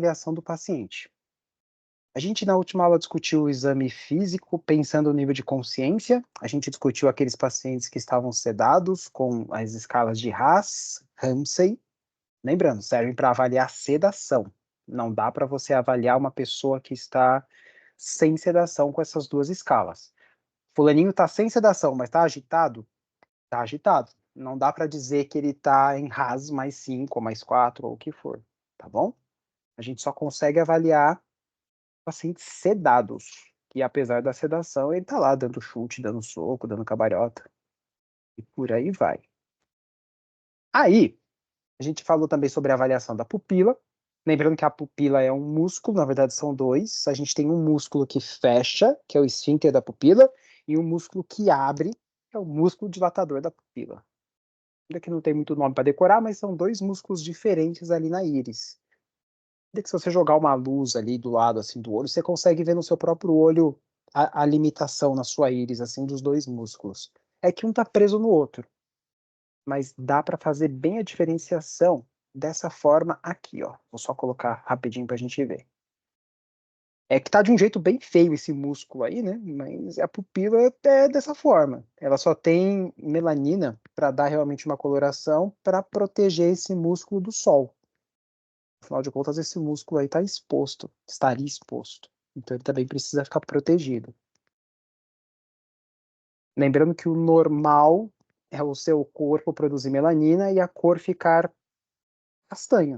avaliação do paciente. A gente, na última aula, discutiu o exame físico, pensando no nível de consciência. A gente discutiu aqueles pacientes que estavam sedados, com as escalas de Haas, Ramsay. Lembrando, servem para avaliar sedação. Não dá para você avaliar uma pessoa que está sem sedação com essas duas escalas. Fulaninho está sem sedação, mas está agitado? Está agitado. Não dá para dizer que ele está em Haas mais 5 ou mais 4 ou o que for, tá bom? A gente só consegue avaliar pacientes sedados, que apesar da sedação, ele tá lá dando chute, dando soco, dando cabarota, e por aí vai. Aí, a gente falou também sobre a avaliação da pupila, lembrando que a pupila é um músculo, na verdade são dois, a gente tem um músculo que fecha, que é o esfíncter da pupila, e um músculo que abre, que é o músculo dilatador da pupila. Ainda que não tem muito nome para decorar, mas são dois músculos diferentes ali na íris. Que se você jogar uma luz ali do lado assim do olho, você consegue ver no seu próprio olho a limitação na sua íris assim dos dois músculos. É que um tá preso no outro, mas dá para fazer bem a diferenciação dessa forma aqui, ó. Vou só colocar rapidinho para a gente ver. É que tá de um jeito bem feio esse músculo aí, né? Mas a pupila é dessa forma. Ela só tem melanina para dar realmente uma coloração para proteger esse músculo do sol. Afinal de contas, esse músculo aí está exposto, estaria exposto. Então ele também precisa ficar protegido. Lembrando que o normal é o seu corpo produzir melanina e a cor ficar castanha,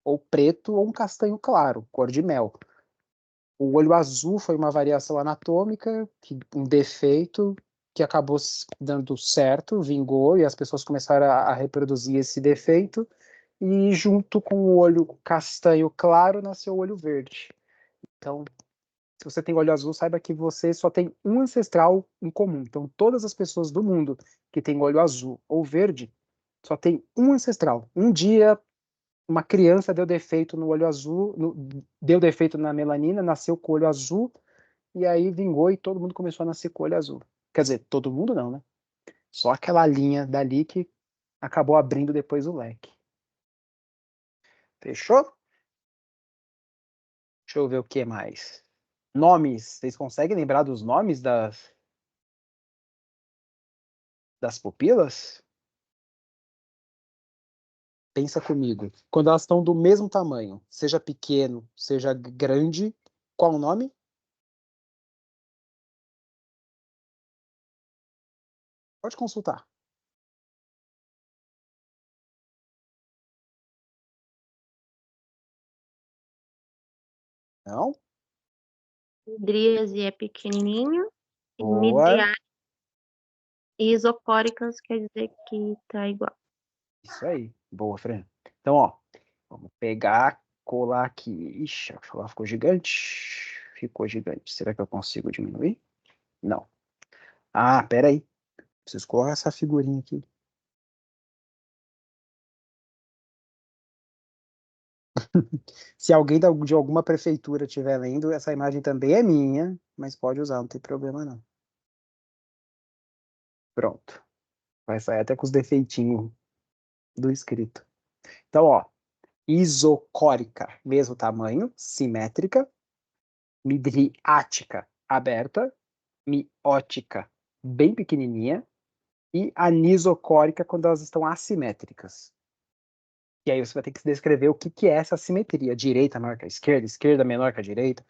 ou preto, ou um castanho claro, cor de mel. O olho azul foi uma variação anatômica, um defeito que acabou dando certo, vingou, e as pessoas começaram a reproduzir esse defeito, e junto com o olho castanho claro nasceu o olho verde. Então, se você tem olho azul, saiba que você só tem um ancestral em comum. Então, todas as pessoas do mundo que têm olho azul ou verde só tem um ancestral. Um dia, uma criança deu defeito no olho azul, deu defeito na melanina, nasceu com o olho azul, e aí vingou e todo mundo começou a nascer com o olho azul. Quer dizer, todo mundo não, né? Só aquela linha dali que acabou abrindo depois o leque. Fechou? Deixa eu ver o que mais. Nomes. Vocês conseguem lembrar dos nomes das pupilas? Pensa comigo. Quando elas estão do mesmo tamanho, seja pequeno, seja grande, qual o nome? Pode consultar. Não? Midríase é pequenininho. E Boa. e isocóricas quer dizer que tá igual. Isso aí. Boa, Fran. Então, ó, vamos pegar, colar aqui. Ixi, a colar ficou gigante. Ficou gigante. Será que eu consigo diminuir? Não. Ah, peraí. Preciso colar essa figurinha aqui. Se alguém de alguma prefeitura estiver lendo, essa imagem também é minha, mas pode usar, não tem problema não. Pronto. Vai sair até com os defeitinhos do escrito. Então, ó, isocórica, mesmo tamanho, simétrica, midriática, aberta, miótica, bem pequenininha, e anisocórica quando elas estão assimétricas. E aí você vai ter que descrever o que é essa assimetria. Direita maior que a esquerda, esquerda menor que a direita,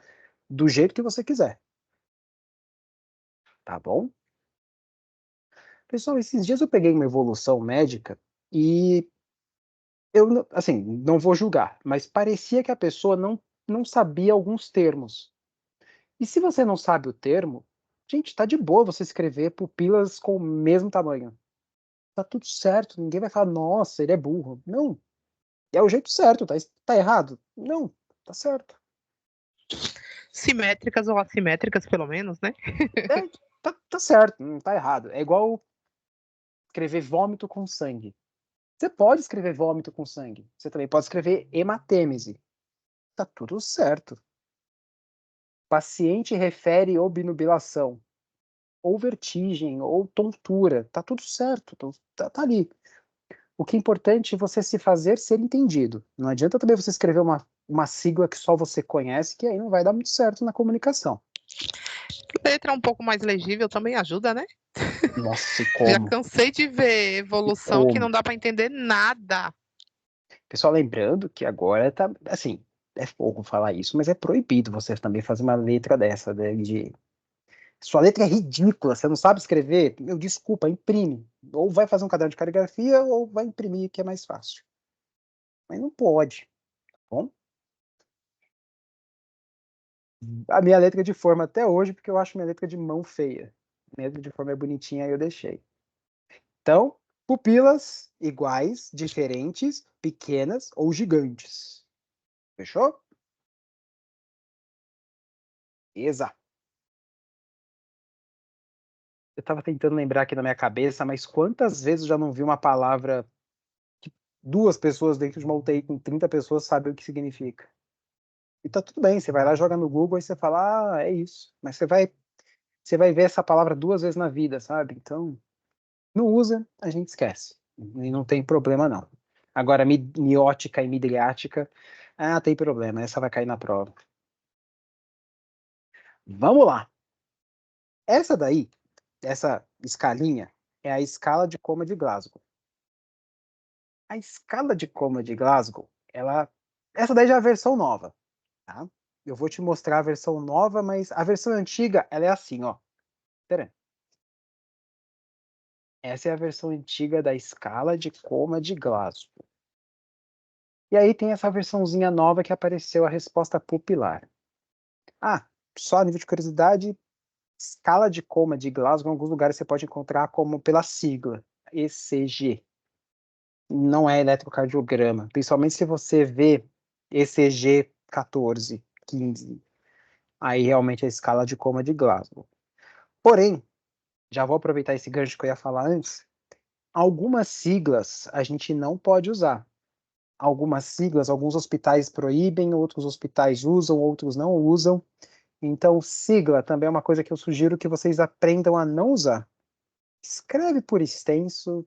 do jeito que você quiser. Tá bom? Pessoal, esses dias eu peguei uma evolução médica e eu, assim, não vou julgar, mas parecia que a pessoa não sabia alguns termos. E se você não sabe o termo, gente, tá de boa você escrever pupilas com o mesmo tamanho. Tá tudo certo, ninguém vai falar, nossa, ele é burro. Não, é o jeito certo, tá errado? Não, tá certo. Simétricas ou assimétricas, pelo menos, né? É, tá certo, não tá errado. É igual escrever vômito com sangue. Você pode escrever vômito com sangue. Você também pode escrever hematêmese. Tá tudo certo. Paciente refere obnubilação, ou vertigem, ou tontura. Tá tudo certo. Tá ali. O que é importante é você se fazer ser entendido. Não adianta também você escrever uma sigla que só você conhece, que aí não vai dar muito certo na comunicação. Letra um pouco mais legível também ajuda, né? Nossa, e Já como? cansei de ver E evolução que não como? dá para entender nada. Pessoal, lembrando que agora tá, assim, é pouco falar isso, mas é proibido você também fazer uma letra dessa, né, sua letra é ridícula, você não sabe escrever, meu, desculpa, imprime. Ou vai fazer um caderno de caligrafia, ou vai imprimir, que é mais fácil. Mas não pode, tá bom? A minha letra é de forma até hoje, porque eu acho minha letra de mão feia. Minha letra de forma é bonitinha, aí eu deixei. Então, pupilas iguais, diferentes, pequenas ou gigantes. Fechou? Exato. Eu estava tentando lembrar aqui na minha cabeça, mas quantas vezes eu já não vi uma palavra que duas pessoas dentro de uma UTI com 30 pessoas sabem o que significa? E tá tudo bem, você vai lá, joga no Google e você fala, é isso. Mas você vai ver essa palavra duas vezes na vida, sabe? Então, não usa, a gente esquece. E não tem problema, não. Agora, miótica e midriática, tem problema, essa vai cair na prova. Vamos lá. Essa daí, essa escalinha, é a escala de coma de Glasgow. A escala de coma de Glasgow, essa daí já é a versão nova, tá? Eu vou te mostrar a versão nova, mas a versão antiga, ela é assim, ó. Pera. Essa é a versão antiga da escala de coma de Glasgow. E aí tem essa versãozinha nova que apareceu a resposta pupilar. Só a nível de curiosidade, escala de coma de Glasgow, em alguns lugares você pode encontrar como pela sigla, ECG. Não é eletrocardiograma. Principalmente se você vê ECG 14, 15. Aí realmente é a escala de coma de Glasgow. Porém, já vou aproveitar esse gancho que eu ia falar antes. Algumas siglas a gente não pode usar. Algumas siglas, alguns hospitais proíbem, outros hospitais usam, outros não usam. Então, sigla também é uma coisa que eu sugiro que vocês aprendam a não usar. Escreve por extenso,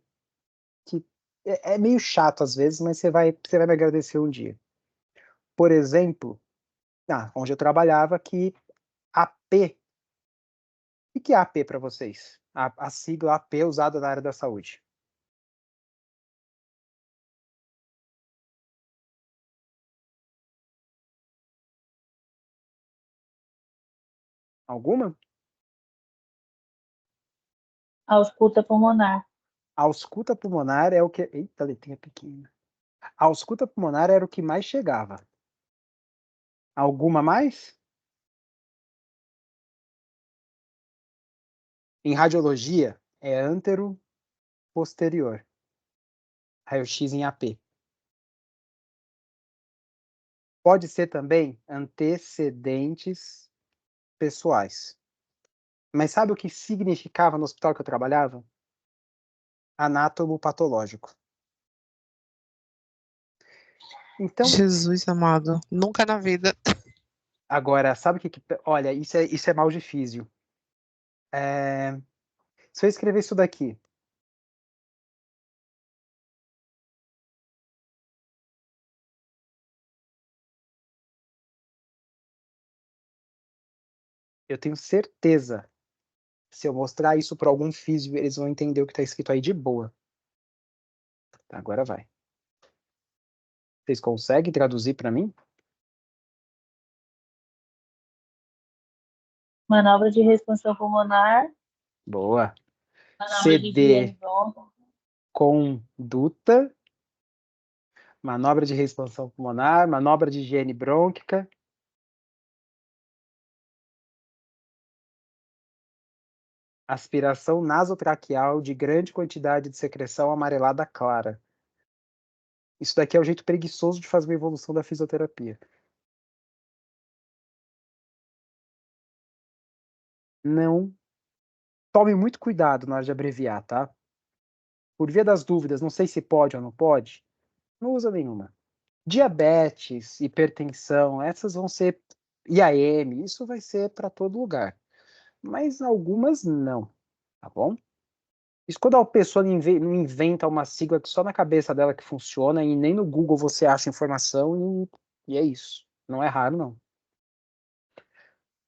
que é meio chato às vezes, mas você vai me agradecer um dia. Por exemplo, onde eu trabalhava, que AP. O que é AP para vocês? A sigla AP usada na área da saúde. Alguma? Ausculta pulmonar. A ausculta pulmonar é o que. Eita, letrinha pequena. A ausculta pulmonar era o que mais chegava. Alguma mais? Em radiologia, é antero posterior. Raio-X em AP. Pode ser também antecedentes pessoais. Mas sabe o que significava no hospital que eu trabalhava? Anátomo patológico. Então, Jesus amado, nunca na vida. agora, sabe o que. Olha, isso é mal difícil. Se eu escrever isso daqui, eu tenho certeza, se eu mostrar isso para algum físico, eles vão entender o que está escrito aí de boa. Tá, agora vai. Vocês conseguem traduzir para mim? Manobra de expansão pulmonar. Boa. Manobra de CD, higiene bronca. conduta, manobra de reexpansão pulmonar, manobra de higiene brônquica, aspiração nasotraqueal de grande quantidade de secreção amarelada clara. Isso daqui é o jeito preguiçoso de fazer uma evolução da fisioterapia. Não. Tome muito cuidado na hora de abreviar, tá? Por via das dúvidas, não sei se pode ou não pode, não usa nenhuma. Diabetes, hipertensão, essas vão ser IAM, isso vai ser para todo lugar. Mas algumas não, tá bom? Isso quando a pessoa não inventa uma sigla que só na cabeça dela que funciona e nem no Google você acha informação e é isso. Não é raro, não.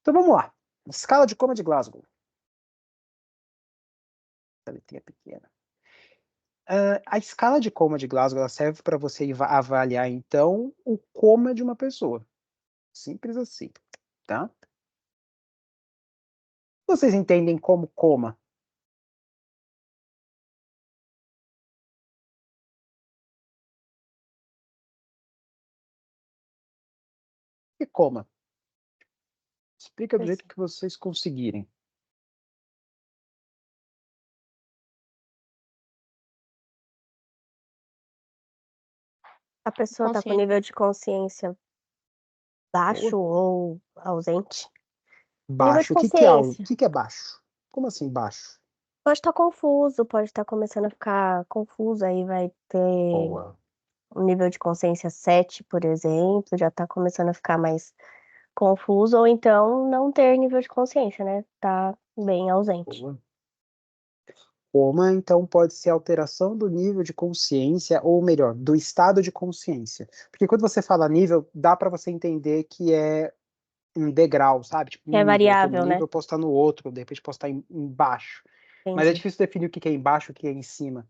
Então vamos lá. Escala de Coma de Glasgow. A letrinha pequena. A escala de coma de Glasgow ela serve para você avaliar, então, o coma de uma pessoa. Simples assim, tá? Vocês entendem como coma? E coma? Explica do jeito que vocês conseguirem. A pessoa tá com Consciente. nível de consciência baixo ou ausente. Nível de Baixo. O que que é, o consciência. que que é baixo? Como assim baixo? Pode estar confuso, pode estar começando a ficar confuso, aí vai ter Boa. um nível de consciência 7, por exemplo, já tá começando a ficar mais confuso, ou então não ter nível de consciência, né? Tá bem ausente. Boa. Coma, então, pode ser alteração do nível de consciência, ou melhor, do estado de consciência. Porque quando você fala nível, dá para você entender que é um degrau, sabe? Tipo, Que é nível, eu tô no variável, nível, né? eu posso estar no outro, de repente posso estar embaixo. Mas é Entendi. difícil definir o que é embaixo e o que é em cima.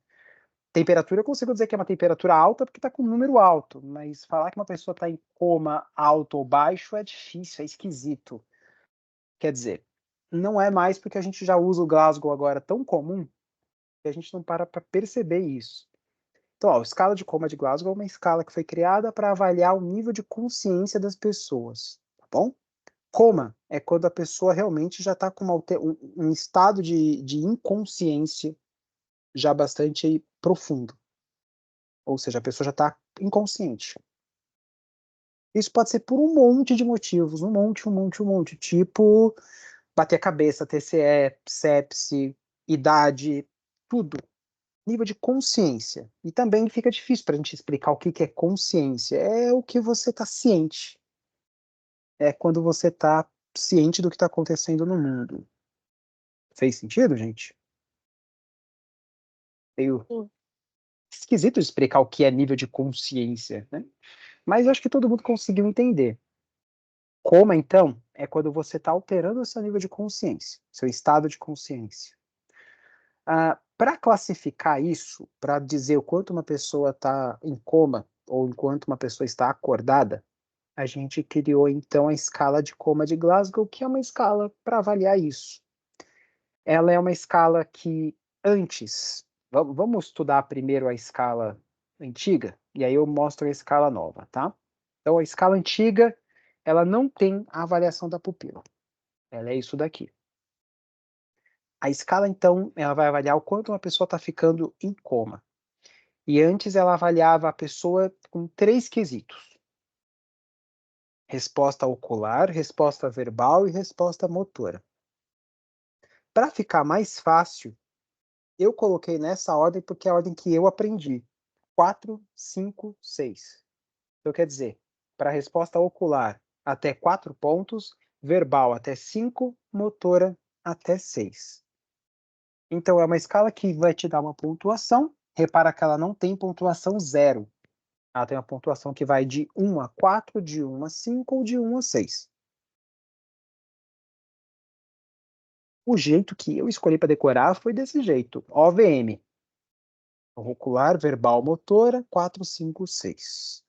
Temperatura, eu consigo dizer que é uma temperatura alta porque está com um número alto, mas falar que uma pessoa está em coma alto ou baixo é difícil, é esquisito. Quer dizer, não é mais porque a gente já usa o Glasgow agora tão comum que a gente não para perceber isso. Então, ó, a escala de coma de Glasgow é uma escala que foi criada para avaliar o nível de consciência das pessoas, tá bom? Coma é quando a pessoa realmente já está com um estado de inconsciência já bastante profundo. Ou seja, a pessoa já está inconsciente. Isso pode ser por um monte de motivos, um monte. Tipo, bater a cabeça, TCE, sepse, idade, tudo. Nível de consciência. E também fica difícil para a gente explicar o que que é consciência. É o que você está ciente. É quando você está ciente do que está acontecendo no mundo. Fez sentido, gente? Meio Sim. esquisito explicar o que é nível de consciência, né? Mas eu acho que todo mundo conseguiu entender. Coma, então, é quando você está alterando o seu nível de consciência, seu estado de consciência. Para classificar isso, para dizer o quanto uma pessoa está em coma ou enquanto uma pessoa está acordada, a gente criou então a escala de coma de Glasgow, que é uma escala para avaliar isso. Ela é uma escala que antes, vamos estudar primeiro a escala antiga, e aí eu mostro a escala nova, tá? Então a escala antiga, ela não tem a avaliação da pupila. Ela é isso daqui. A escala, então, ela vai avaliar o quanto uma pessoa está ficando em coma. E antes ela avaliava a pessoa com 3 quesitos: resposta ocular, resposta verbal e resposta motora. Para ficar mais fácil, eu coloquei nessa ordem porque é a ordem que eu aprendi. 4, 5, 6. Então, quer dizer, para a resposta ocular, até 4 pontos, verbal até 5, motora até 6. Então, é uma escala que vai te dar uma pontuação. Repara que ela não tem pontuação zero. Ela tem uma pontuação que vai de 1 a 4, de 1 a 5 ou de 1 a 6. O jeito que eu escolhi para decorar foi desse jeito. OVM. Ocular, verbal, motora, 4, 5, 6.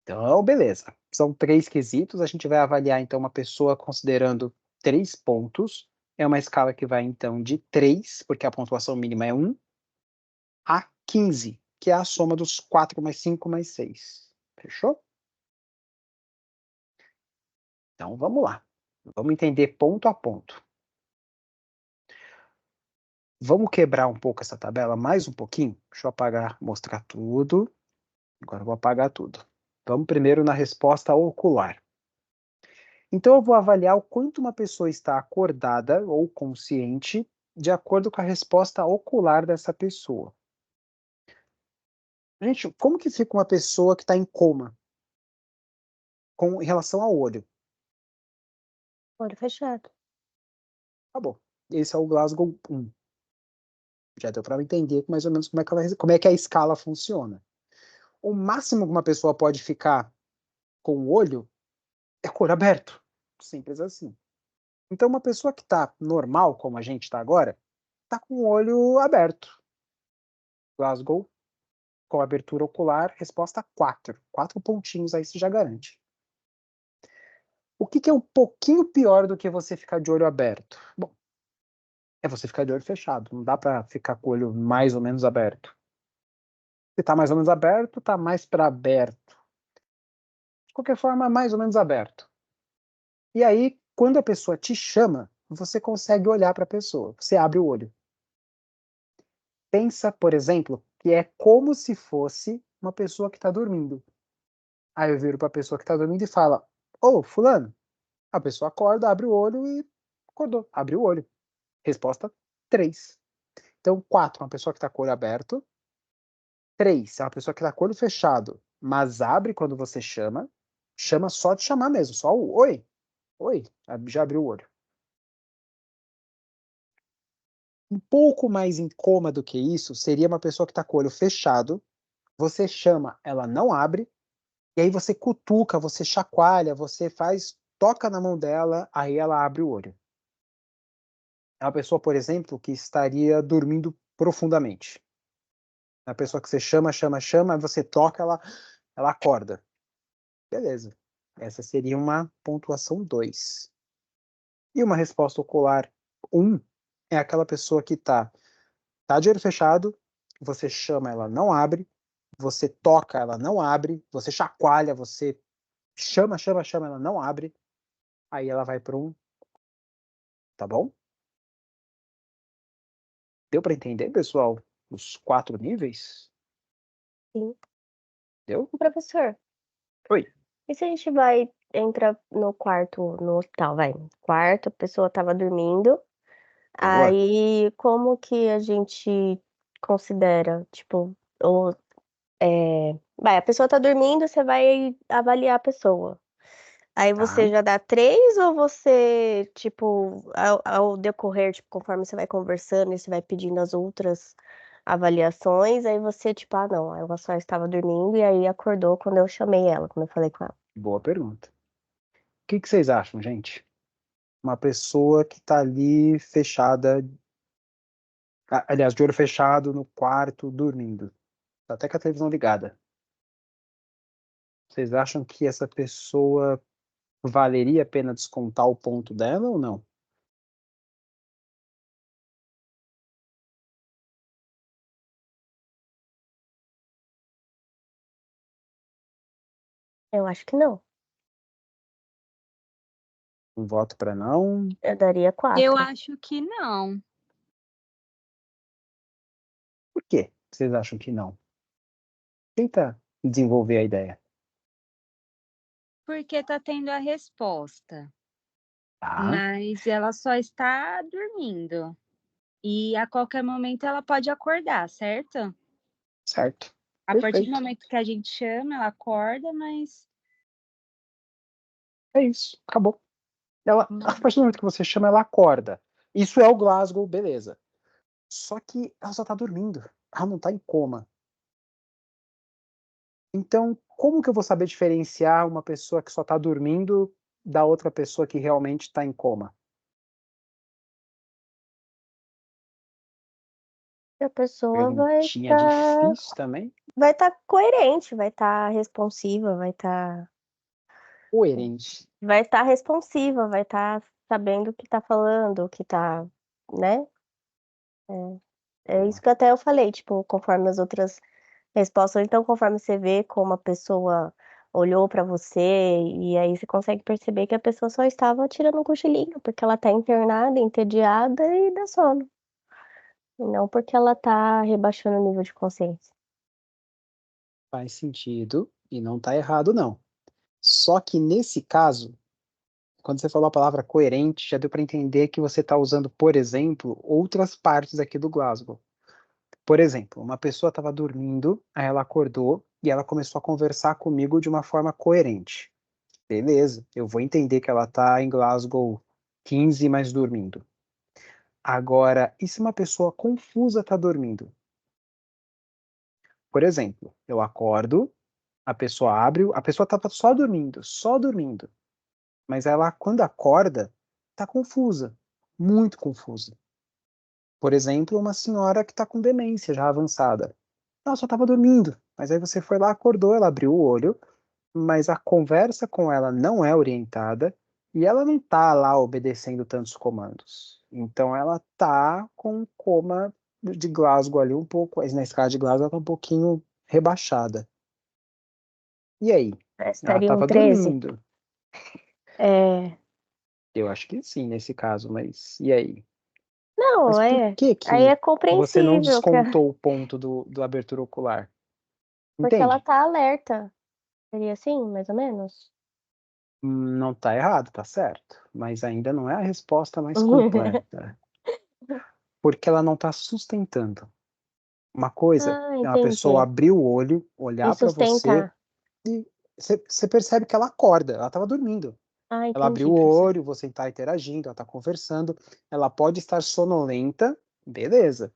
Então, beleza. São 3 quesitos. A gente vai avaliar, então, uma pessoa considerando 3 pontos. É uma escala que vai, então, de 3, porque a pontuação mínima é 1, a 15, que é a soma dos 4 mais 5 mais 6. Fechou? Então, vamos lá. Vamos entender ponto a ponto. Vamos quebrar um pouco essa tabela mais um pouquinho? Deixa eu apagar, mostrar tudo. Agora eu vou apagar tudo. Vamos primeiro na resposta ocular. Então, eu vou avaliar o quanto uma pessoa está acordada ou consciente de acordo com a resposta ocular dessa pessoa. Gente, como que fica uma pessoa que está em coma com em relação ao olho? Olho fechado. Tá bom. Esse é o Glasgow 1. Já deu para entender mais ou menos como é que a escala funciona. O máximo que uma pessoa pode ficar com o olho é com o olho aberto. Simples assim. Então, uma pessoa que está normal, como a gente está agora, está com o olho aberto. Glasgow, com abertura ocular, resposta 4. 4 pontinhos aí, você já garante. O que é um pouquinho pior do que você ficar de olho aberto? Bom, é você ficar de olho fechado. Não dá para ficar com o olho mais ou menos aberto. Se está mais ou menos aberto, está mais para aberto. De qualquer forma, mais ou menos aberto. E aí, quando a pessoa te chama, você consegue olhar para a pessoa. Você abre o olho. Pensa, por exemplo, que é como se fosse uma pessoa que está dormindo. Aí eu viro para a pessoa que está dormindo e fala: Ô, fulano. A pessoa acorda, abre o olho e acordou. Abre o olho. Resposta 3. Então, 4, uma pessoa que está com o olho aberto. 3, é uma pessoa que está com o olho fechado, mas abre quando você chama. Chama só de chamar mesmo, só o oi. Oi, já abriu o olho. Um pouco mais em coma do que isso seria uma pessoa que está com o olho fechado. Você chama, ela não abre. E aí você cutuca, você chacoalha, você faz, toca na mão dela, aí ela abre o olho. É uma pessoa, por exemplo, que estaria dormindo profundamente. É uma pessoa que você chama, aí você toca, ela acorda. Beleza. Essa seria uma pontuação 2. E uma resposta ocular 1 é aquela pessoa que tá de olho fechado, você chama, ela não abre, você toca, ela não abre, você chacoalha, você chama, ela não abre, aí ela vai para um, tá bom? Deu para entender, pessoal? Os 4 níveis? Sim. Deu? Professor, Oi. e se a gente entra no quarto, no hospital, vai, quarto, a pessoa tava dormindo, Boa. aí como que a gente considera, tipo, vai, a pessoa tá dormindo, você vai avaliar a pessoa. Aí você Tá. já dá 3 ou você, tipo, ao decorrer, tipo, conforme você vai conversando e você vai pedindo as outras avaliações, aí você, tipo, ah, não, ela só estava dormindo e aí acordou quando eu chamei ela, quando eu falei com ela. Boa pergunta. O que vocês acham, gente? Uma pessoa que tá ali fechada, aliás, de olho fechado no quarto, dormindo. Tá até com a televisão ligada. Vocês acham que essa pessoa valeria a pena descontar o ponto dela ou não? Eu acho que não. Um voto para não. Eu daria Eu 4. acho que não, Por quê? Vocês acham que não? Tenta desenvolver a ideia. porque tá tendo a resposta, Tá, mas ela só está dormindo. E a qualquer momento ela pode acordar, certo? certo. A partir do Perfeito. momento que a gente chama, ela acorda, mas É isso. Acabou. A partir do momento que você chama, ela acorda. Isso é o Glasgow, beleza. Só que ela só tá dormindo. Ela não tá em coma. Então, como que eu vou saber diferenciar uma pessoa que só tá dormindo da outra pessoa que realmente está em coma? a pessoa Perguntinha difícil também. vai estar coerente, vai estar responsiva, Coerente. vai estar responsiva, vai estar sabendo o que tá falando, o que tá, né? É isso que até eu falei, tipo, conforme as outras respostas, ou então conforme você vê como a pessoa olhou pra você, e aí você consegue perceber que a pessoa só estava tirando um cochilinho, porque ela tá internada, entediada e dá sono. E não porque ela tá rebaixando o nível de consciência. Faz sentido e não tá errado, não. Só que nesse caso, quando você falou a palavra coerente, já deu para entender que você está usando, por exemplo, outras partes aqui do Glasgow. Por exemplo, uma pessoa estava dormindo, aí ela acordou e ela começou a conversar comigo de uma forma coerente. Beleza, eu vou entender que ela está em Glasgow 15, mas dormindo. Agora, e se uma pessoa confusa está dormindo? Por exemplo, eu acordo, a pessoa abre, a pessoa estava só dormindo. Mas ela, quando acorda, está confusa, muito confusa. Por exemplo, uma senhora que está com demência já avançada. Ela só estava dormindo, mas aí você foi lá, acordou, ela abriu o olho, mas a conversa com ela não é orientada e ela não está lá obedecendo tantos comandos. Então ela está com um coma de Glasgow ali um pouco, na escala de Glasgow ela está um pouquinho rebaixada. E aí? Ela Estaria um estava 13. dormindo. É... Eu acho que sim, nesse caso, mas e aí? Não, Mas por é. que Aí é que você não compreensível, descontou o ponto do abertura ocular? porque ela Entende? tá alerta. Seria assim, mais ou menos? Não está errado, tá certo. Mas ainda não é a resposta mais completa. Porque ela não está sustentando. Uma coisa Ah, é uma pessoa entendi. abrir o olho, E olhar para você sustentar. e você percebe que ela acorda, ela estava dormindo. Ah, Ela abriu entendi, o professor. olho, você está interagindo, ela está conversando, ela pode estar sonolenta, beleza.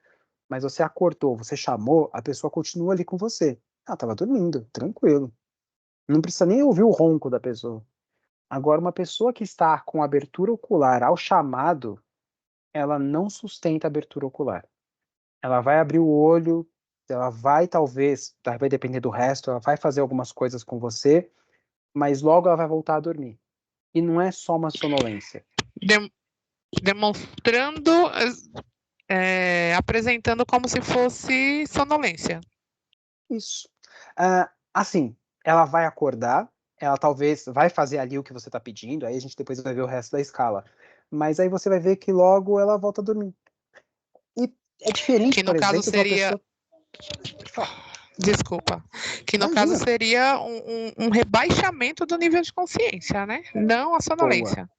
Mas você acordou, você chamou, a pessoa continua ali com você. Ela estava dormindo, tranquilo. Não precisa nem ouvir o ronco da pessoa. Agora, uma pessoa que está com abertura ocular ao chamado, ela não sustenta a abertura ocular. Ela vai abrir o olho, ela vai talvez, vai depender do resto, ela vai fazer algumas coisas com você, mas logo ela vai voltar a dormir. E não é só uma sonolência. Demonstrando, apresentando como se fosse sonolência. Isso. Assim, ela vai acordar, ela talvez vai fazer ali o que você está pedindo, aí a gente depois vai ver o resto da escala. Mas aí você vai ver que logo ela volta a dormir. E é diferente, Que no por caso exemplo, de uma seria. pessoa. Pode falar. Desculpa. Que no caso Imagina. seria um rebaixamento do nível de consciência, né? Não a Boa. sonolência.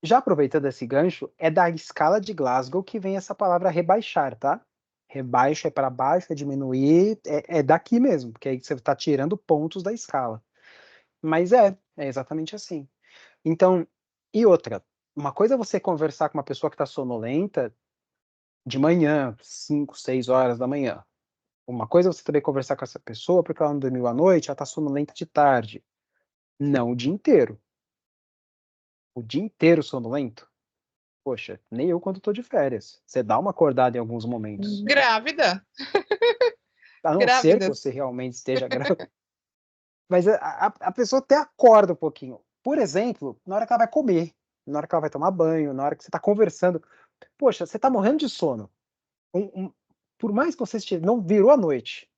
Já aproveitando esse gancho, é da escala de Glasgow que vem essa palavra rebaixar, tá? Rebaixo é para baixo, é diminuir, é daqui mesmo, porque aí você está tirando pontos da escala. Mas é exatamente assim. Então, e outra, uma coisa é você conversar com uma pessoa que está sonolenta de manhã, 5, 6 horas da manhã. Uma coisa é você também conversar com essa pessoa porque ela não dormiu à noite, ela está sonolenta de tarde. Não o dia inteiro. O dia inteiro sonolento? Poxa, nem eu quando estou de férias. Você dá uma acordada em alguns momentos. Grávida. A não ser que Grávidas. você realmente esteja grávida. Mas a pessoa até acorda um pouquinho. Por exemplo, na hora que ela vai comer, na hora que ela vai tomar banho, na hora que você está conversando. Poxa, você está morrendo de sono. Por mais que você não virou a noite,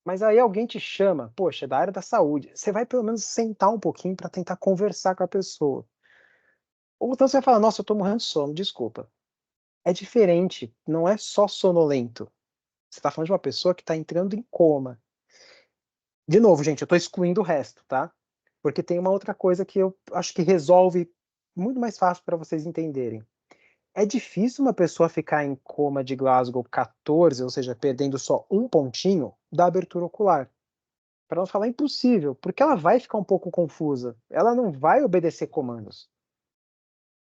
mas aí alguém te chama, poxa, é da área da saúde. Você vai pelo menos sentar um pouquinho para tentar conversar com a pessoa. Ou então você vai falar, nossa, eu estou morrendo de sono, desculpa. É diferente, não é só sonolento. Você está falando de uma pessoa que está entrando em coma. De novo, gente, eu estou excluindo o resto, tá? Porque tem uma outra coisa que eu acho que resolve muito mais fácil para vocês entenderem. É difícil uma pessoa ficar em coma de Glasgow 14, ou seja, perdendo só um pontinho da abertura ocular. Para não falar impossível, porque ela vai ficar um pouco confusa. Ela não vai obedecer comandos.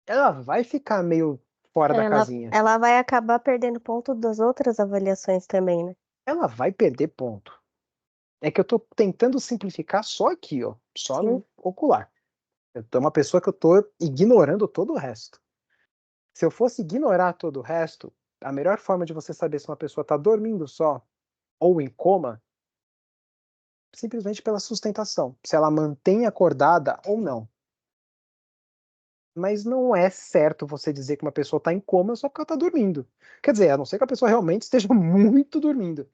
Ela vai ficar meio fora da casinha. Ela vai acabar perdendo ponto das outras avaliações também, né? Ela vai perder ponto. É que eu estou tentando simplificar só aqui, ó, só Sim. no ocular. Eu tô uma pessoa que eu estou ignorando todo o resto. Se eu fosse ignorar todo o resto, a melhor forma de você saber se uma pessoa está dormindo só ou em coma, simplesmente pela sustentação, se ela mantém acordada ou não. Mas não é certo você dizer que uma pessoa está em coma só porque ela está dormindo. Quer dizer, a não ser que a pessoa realmente esteja muito dormindo.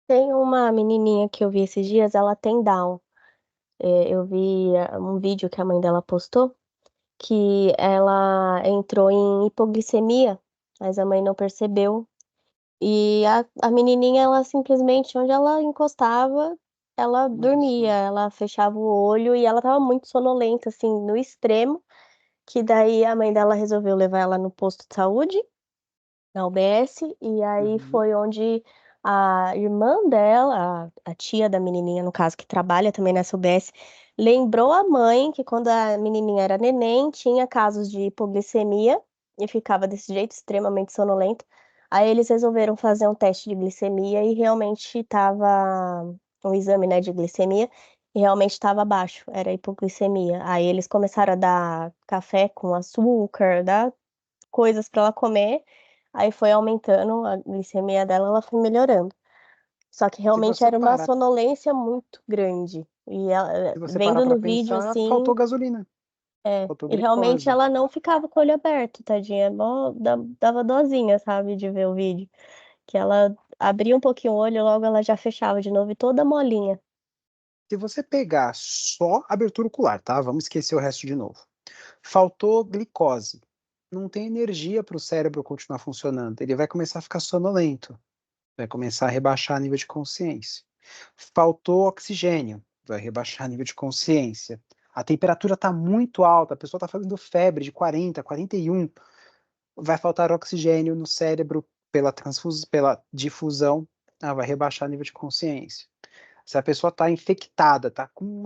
Tem uma menininha que eu vi esses dias, ela tem Down. Eu vi um vídeo que a mãe dela postou, que ela entrou em hipoglicemia, mas a mãe não percebeu. E a menininha, ela simplesmente, onde ela encostava, ela dormia, ela fechava o olho e ela tava muito sonolenta, assim, no extremo, que daí a mãe dela resolveu levar ela no posto de saúde, na UBS, e aí Uhum. foi onde a irmã dela, a tia da menininha, no caso, que trabalha também nessa UBS, lembrou a mãe que quando a menininha era neném, tinha casos de hipoglicemia, e ficava desse jeito, extremamente sonolento. Aí eles resolveram fazer um teste de glicemia e realmente estava um exame, né, de glicemia e realmente estava baixo, era hipoglicemia. Aí eles começaram a dar café com açúcar, dar coisas para ela comer. Aí foi aumentando a glicemia dela, ela foi melhorando. Só que Se realmente você era uma parar, sonolência muito grande. E ela, se você parar vendo para no vídeo pensar, assim, faltou gasolina, faltou e realmente glicose. ela não ficava com o olho aberto, tadinha. Dava dosinha, sabe, de ver o vídeo. Que ela abria um pouquinho o olho, logo ela já fechava de novo e toda molinha. Se você pegar só abertura ocular, tá? Vamos esquecer o resto de novo. Faltou glicose. Não tem energia para o cérebro continuar funcionando. Ele vai começar a ficar sonolento. Vai começar a rebaixar nível de consciência. Faltou oxigênio. Vai rebaixar nível de consciência. A temperatura está muito alta. A pessoa está fazendo febre de 40, 41. Vai faltar oxigênio no cérebro pela difusão. Vai rebaixar nível de consciência. Se a pessoa está infectada, está com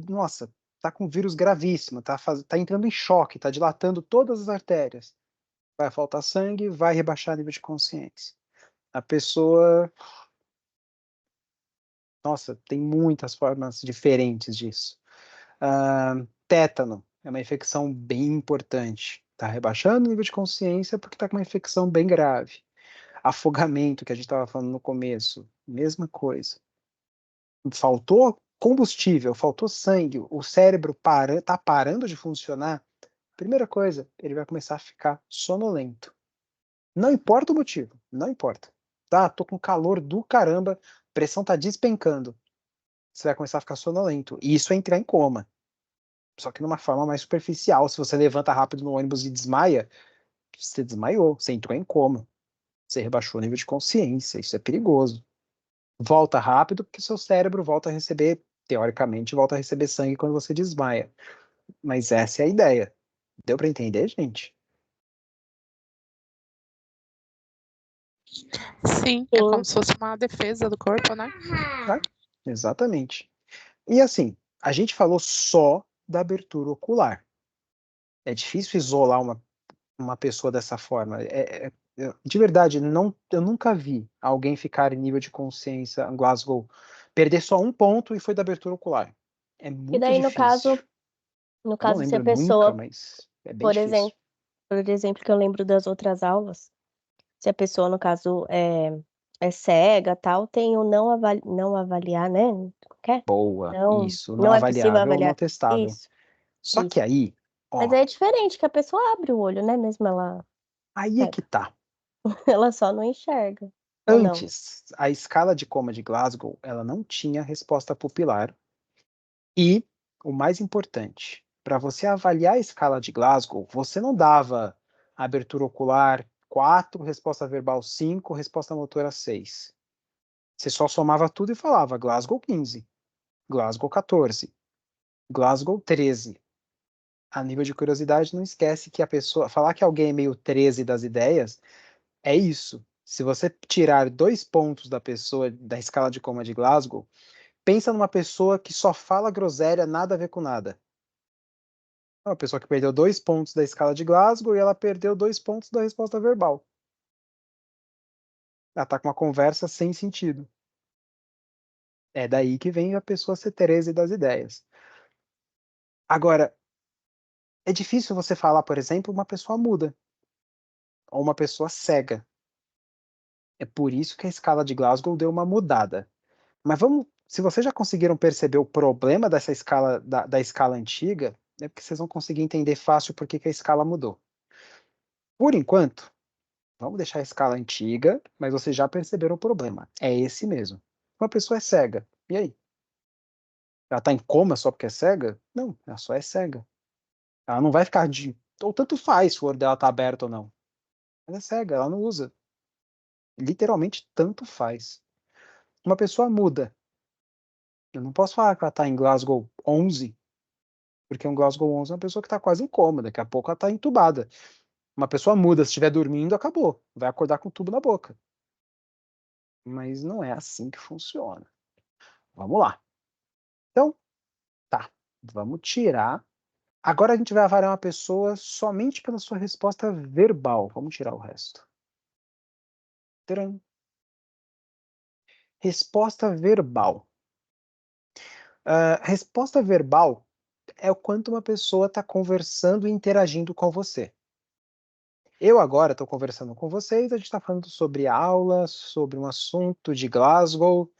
nossa, está com um vírus gravíssimo, tá entrando em choque, está dilatando todas as artérias, vai faltar sangue, vai rebaixar nível de consciência. A pessoa, nossa, tem muitas formas diferentes disso. Tétano é uma infecção bem importante. Está rebaixando o nível de consciência porque está com uma infecção bem grave. Afogamento, que a gente estava falando no começo, mesma coisa. Faltou combustível, faltou sangue, o cérebro tá parando de funcionar, primeira coisa, ele vai começar a ficar sonolento. Não importa o motivo, não importa. Tá, tô com calor do caramba, pressão tá despencando. Você vai começar a ficar sonolento. E isso é entrar em coma. Só que numa forma mais superficial. Se você levanta rápido no ônibus e desmaia, você desmaiou, você entrou em coma. Você rebaixou o nível de consciência, isso é perigoso. Volta rápido, porque seu cérebro volta a receber, teoricamente, volta a receber sangue quando você desmaia. Mas essa é a ideia. Deu para entender, gente? Sim, é como se fosse uma defesa do corpo, né? Tá? Exatamente. E assim, a gente falou só da abertura ocular. É difícil isolar uma pessoa dessa forma. De verdade, não, eu nunca vi alguém ficar em nível de consciência em Glasgow, perder só um ponto e foi da abertura ocular. É E muito daí, no difícil. caso, no Eu não caso, se a lembro nunca, pessoa, mas é bem por difícil. exemplo, que eu lembro das outras aulas, se a pessoa, no caso, é cega, tal, tem o não avaliar, né? Quer? Boa, Não, isso, não não é possível avaliável, não avaliar. testável. Isso, Só que isso. aí, Mas ó, é diferente que a pessoa abre o olho, né? Mesmo ela aí é cega. que tá. Ela só não enxerga, ou não? Antes, a escala de coma de Glasgow, ela não tinha resposta pupilar. E, o mais importante, para você avaliar a escala de Glasgow, você não dava abertura ocular 4, resposta verbal 5, resposta motora 6. Você só somava tudo e falava Glasgow 15, Glasgow 14, Glasgow 13. A nível de curiosidade, não esquece que a pessoa. Falar que alguém é meio 13 das ideias é isso. Se você tirar 2 pontos da pessoa da escala de coma de Glasgow, pensa numa pessoa que só fala groselha, nada a ver com nada. É uma pessoa que perdeu 2 pontos da escala de Glasgow e ela perdeu 2 pontos da resposta verbal. Ela tá com uma conversa sem sentido. É daí que vem a pessoa ser 13 das ideias. Agora, é difícil você falar, por exemplo, uma pessoa muda ou uma pessoa cega. É por isso que a escala de Glasgow deu uma mudada. Mas vamos, se vocês já conseguiram perceber o problema dessa escala da escala antiga, é porque vocês vão conseguir entender fácil por que que a escala mudou. Por enquanto, vamos deixar a escala antiga, mas vocês já perceberam o problema. É esse mesmo. Uma pessoa é cega. E aí? Ela está em coma só porque é cega? Não, ela só é cega. Ela não vai ficar de. Ou tanto faz se o olho dela está aberto ou não. Ela é cega, ela não usa. Literalmente, tanto faz. Uma pessoa muda. Eu não posso falar que ela está em Glasgow 11, porque um Glasgow 11 é uma pessoa que está quase em coma. Daqui a pouco ela está entubada. Uma pessoa muda, se estiver dormindo, acabou. Vai acordar com o tubo na boca. Mas não é assim que funciona. Vamos lá. Então, tá. Vamos tirar Agora a gente vai avaliar uma pessoa somente pela sua resposta verbal. Vamos tirar o resto. Tcharam. Resposta verbal. Resposta verbal é o quanto uma pessoa está conversando e interagindo com você. Eu agora estou conversando com vocês, a gente está falando sobre aula, sobre um assunto de Glasgow.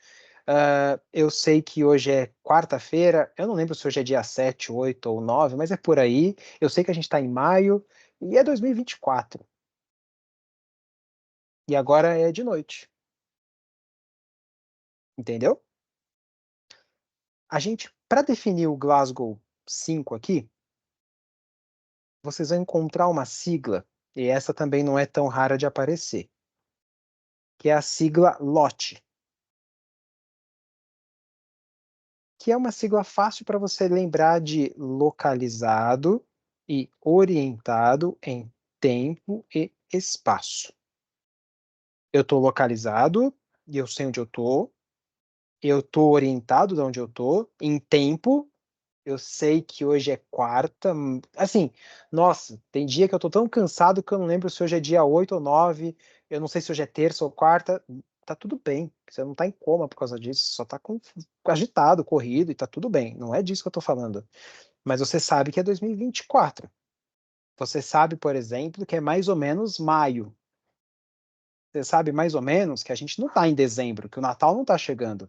Eu sei que hoje é quarta-feira, eu não lembro se hoje é dia 7, 8 ou 9, mas é por aí. Eu sei que a gente está em maio e é 2024. E agora é de noite. Entendeu? A gente, para definir o Glasgow 5 aqui, vocês vão encontrar uma sigla, e essa também não é tão rara de aparecer, que é a sigla LOT, que é uma sigla fácil para você lembrar de localizado e orientado em tempo e espaço. Eu estou localizado e eu sei onde eu estou orientado de onde eu estou, em tempo. Eu sei que hoje é quarta. Assim, nossa, tem dia que eu tô tão cansado que eu não lembro se hoje é dia 8 ou 9. Eu não sei se hoje é terça ou quarta. Tá tudo bem. Você não tá em coma por causa disso. Só tá agitado, corrido e tá tudo bem. Não é disso que eu tô falando. Mas você sabe que é 2024. Você sabe, por exemplo, que é mais ou menos maio. Você sabe mais ou menos que a gente não tá em dezembro, que o Natal não tá chegando.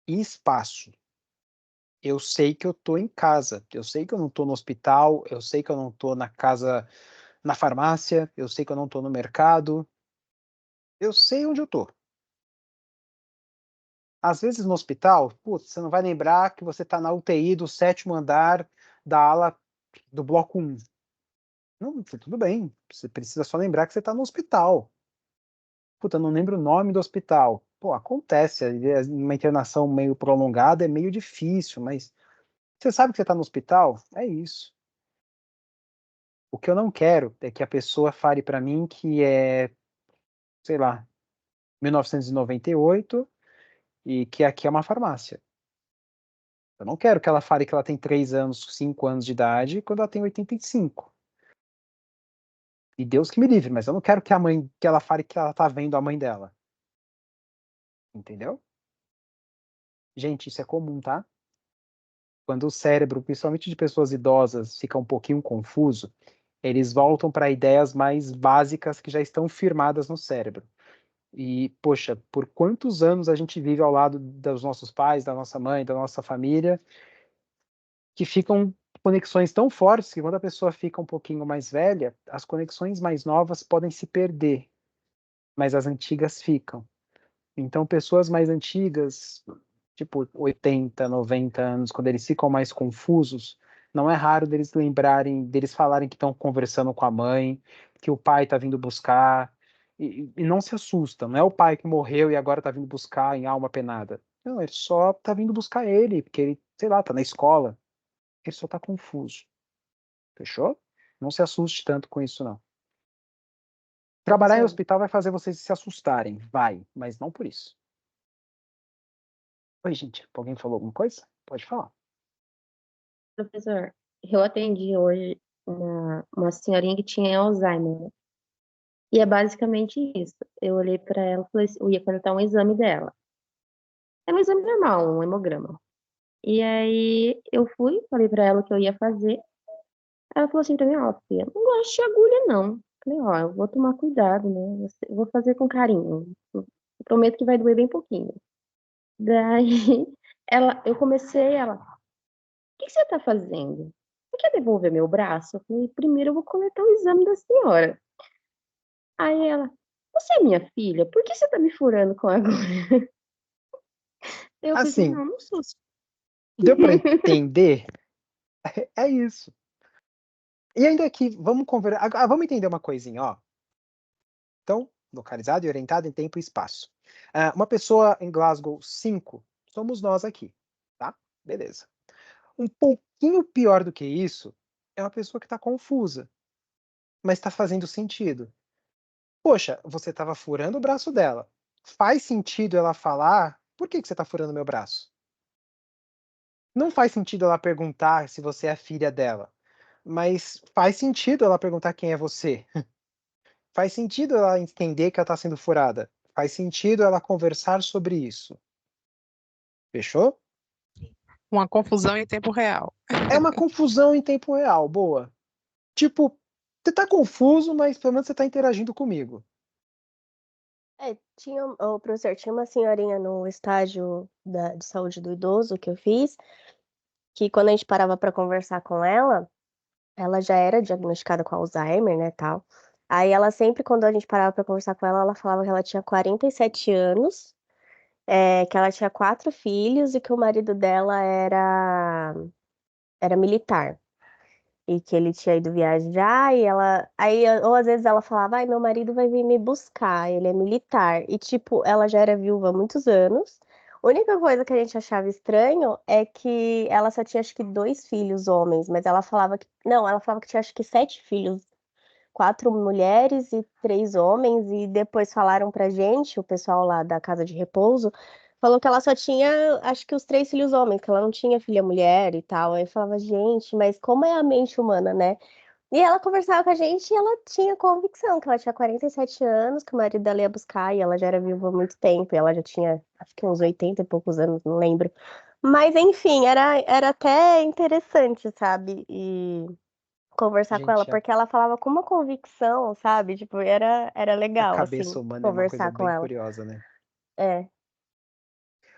E espaço. Eu sei que eu tô em casa, eu sei que eu não tô no hospital, eu sei que eu não tô na casa, na farmácia, eu sei que eu não tô no mercado, eu sei onde eu tô. Às vezes no hospital, putz, você não vai lembrar que você tá na UTI do 7º andar da ala do bloco 1. Não, tudo bem, você precisa só lembrar que você tá no hospital. Puta, eu não lembro o nome do hospital. Pô, acontece, uma internação meio prolongada é meio difícil, mas você sabe que você tá no hospital? É isso. O que eu não quero é que a pessoa fale para mim que é, sei lá, 1998 e que aqui é uma farmácia. Eu não quero que ela fale que ela tem 3 anos, 5 anos de idade quando ela tem 85. E Deus que me livre, mas eu não quero que ela fale que ela tá vendo a mãe dela. Entendeu? Gente, isso é comum, tá? Quando o cérebro, principalmente de pessoas idosas, fica um pouquinho confuso, eles voltam para ideias mais básicas que já estão firmadas no cérebro. E, poxa, por quantos anos a gente vive ao lado dos nossos pais, da nossa mãe, da nossa família, que ficam conexões tão fortes que quando a pessoa fica um pouquinho mais velha, as conexões mais novas podem se perder, mas as antigas ficam. Então, pessoas mais antigas, tipo 80, 90 anos, quando eles ficam mais confusos, não é raro deles lembrarem, deles falarem que estão conversando com a mãe, que o pai está vindo buscar, e não se assustam. Não é o pai que morreu e agora está vindo buscar em alma penada. Não, ele só está vindo buscar ele, porque ele, sei lá, está na escola. Ele só está confuso. Fechou? Não se assuste tanto com isso, não. Trabalhar em Professor, hospital vai fazer vocês se assustarem. Vai, mas não por isso. Oi, gente. Alguém falou alguma coisa? Pode falar. Professor, eu atendi hoje uma senhorinha que tinha Alzheimer, né? E é basicamente isso. Eu olhei pra ela e falei assim, eu ia perguntar um exame dela. É um exame normal, um hemograma. E aí eu fui, falei pra ela o que eu ia fazer. Ela falou assim pra mim, ó, filha, não gosto de agulha, não. Falei, ó, eu vou tomar cuidado, né? Eu vou fazer com carinho. Eu prometo que vai doer bem pouquinho. Daí ela, o que você tá fazendo? Você quer devolver meu braço? Eu falei, primeiro eu vou coletar o exame da senhora. Aí ela, você é minha filha? Por que você tá me furando com a agulha? Eu falei assim, Assim, não, não sou. deu para entender? É isso. E ainda aqui, vamos conversar. Vamos entender uma coisinha, ó. Então, localizado e orientado em tempo e espaço. Uma pessoa em Glasgow 5, somos nós aqui, tá? Beleza. Um pouquinho pior do que isso é uma pessoa que está confusa, mas está fazendo sentido. Poxa, você estava furando o braço dela. Faz sentido ela falar, por que você está furando meu braço? Não faz sentido ela perguntar se você é a filha dela, mas faz sentido ela perguntar quem é você. Faz sentido ela entender que ela está sendo furada. Faz sentido ela conversar sobre isso. Fechou? Uma confusão em tempo real. É uma confusão em tempo real, boa. Tipo, você tá confuso, mas pelo menos você tá interagindo comigo. Ô, professor, tinha uma senhorinha no estágio de saúde do idoso que eu fiz, que quando a gente parava para conversar com ela já era diagnosticada com Alzheimer, né, tal. Aí ela sempre, quando a gente parava para conversar com ela falava que ela tinha 47 anos, que ela tinha 4 filhos e que o marido dela era militar. E que ele tinha ido viajar e ela. Aí, ou às vezes ela falava, ai, meu marido vai vir me buscar, ele é militar. E, tipo, ela já era viúva há muitos anos. A única coisa que a gente achava estranho é que ela só tinha, acho que, 2 filhos homens, mas ela falava que. Não, ela falava que tinha, acho que, 7 filhos. 4 mulheres e 3 homens, e depois falaram pra gente, o pessoal lá da casa de repouso, falou que ela só tinha, acho que os 3 filhos homens, que ela não tinha filha mulher e tal. Aí eu falava, gente, mas como é a mente humana, né? E ela conversava com a gente e ela tinha convicção que ela tinha 47 anos, que o marido dela ia buscar e ela já era viúva há muito tempo, e ela já tinha, acho que uns 80 e poucos anos, não lembro. Mas enfim, era até interessante, sabe? E conversar com ela, Gente, porque ela falava com uma convicção, sabe? Tipo, era a legal, cabeça assim, humana é uma coisa conversar com bem ela. curiosa, né? É.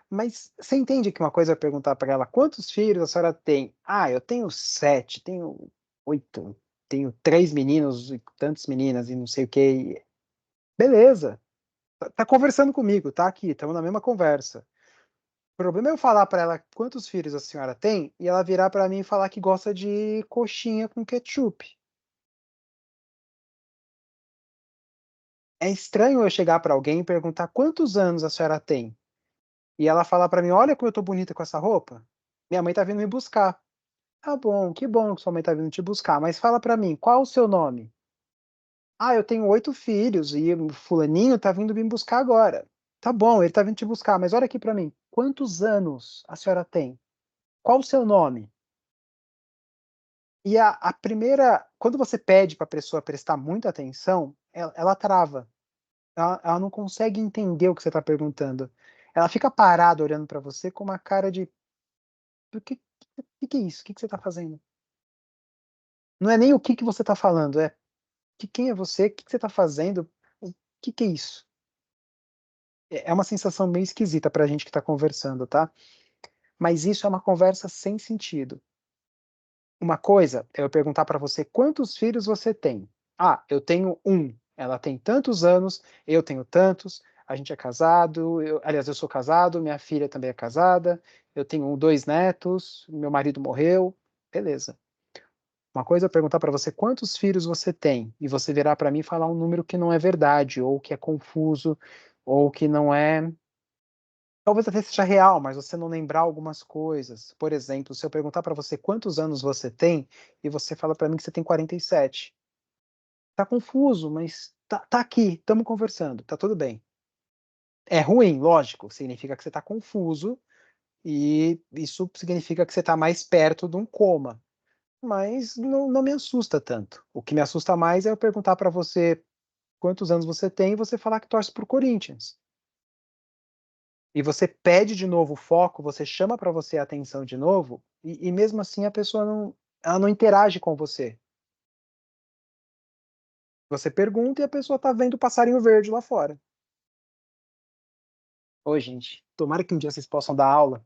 Mas você entende que uma coisa é perguntar para ela quantos filhos a senhora tem? Ah, eu tenho 7, tenho 8, tenho 3 meninos e tantas meninas e não sei o que. Beleza, tá conversando comigo, tá aqui, estamos na mesma conversa. O problema é eu falar para ela quantos filhos a senhora tem e ela virar para mim e falar que gosta de coxinha com ketchup. É estranho eu chegar para alguém e perguntar quantos anos a senhora tem e ela falar para mim, olha como eu tô bonita com essa roupa. Minha mãe tá vindo me buscar. Tá bom, que bom que sua mãe tá vindo te buscar, mas fala pra mim, qual o seu nome? Ah, eu tenho 8 filhos e o fulaninho tá vindo me buscar agora. Tá bom, ele tá vindo te buscar, mas olha aqui pra mim, quantos anos a senhora tem? Qual o seu nome? E a primeira, quando você pede para a pessoa prestar muita atenção, ela trava. Ela não consegue entender o que você está perguntando. Ela fica parada olhando para você com uma cara de, o que é isso? O que você está fazendo? Não é nem o que você está falando, é quem é você? O que você está fazendo? O que é isso? É uma sensação meio esquisita para a gente que está conversando, tá? Mas isso é uma conversa sem sentido. Uma coisa é eu perguntar para você quantos filhos você tem. Ah, eu tenho um. Ela tem tantos anos, eu tenho tantos. A gente é casado. Aliás, eu sou casado. Minha filha também é casada. Eu tenho 2 netos. Meu marido morreu. Beleza. Uma coisa é perguntar para você quantos filhos você tem e você virar para mim e falar um número que não é verdade, ou que é confuso, ou que não é. Talvez até seja real, mas você não lembrar algumas coisas. Por exemplo, se eu perguntar para você quantos anos você tem e você fala para mim que você tem 47. Tá confuso, mas tá aqui, estamos conversando, tá tudo bem. É ruim, lógico, significa que você tá confuso e isso significa que você tá mais perto de um coma. Mas não me assusta tanto. O que me assusta mais é eu perguntar para você quantos anos você tem e você falar que torce pro Corinthians. E você pede de novo o foco, você chama para você a atenção de novo, e mesmo assim a pessoa ela não interage com você. Você pergunta e a pessoa tá vendo o passarinho verde lá fora. Oi, gente, tomara que um dia vocês possam dar aula.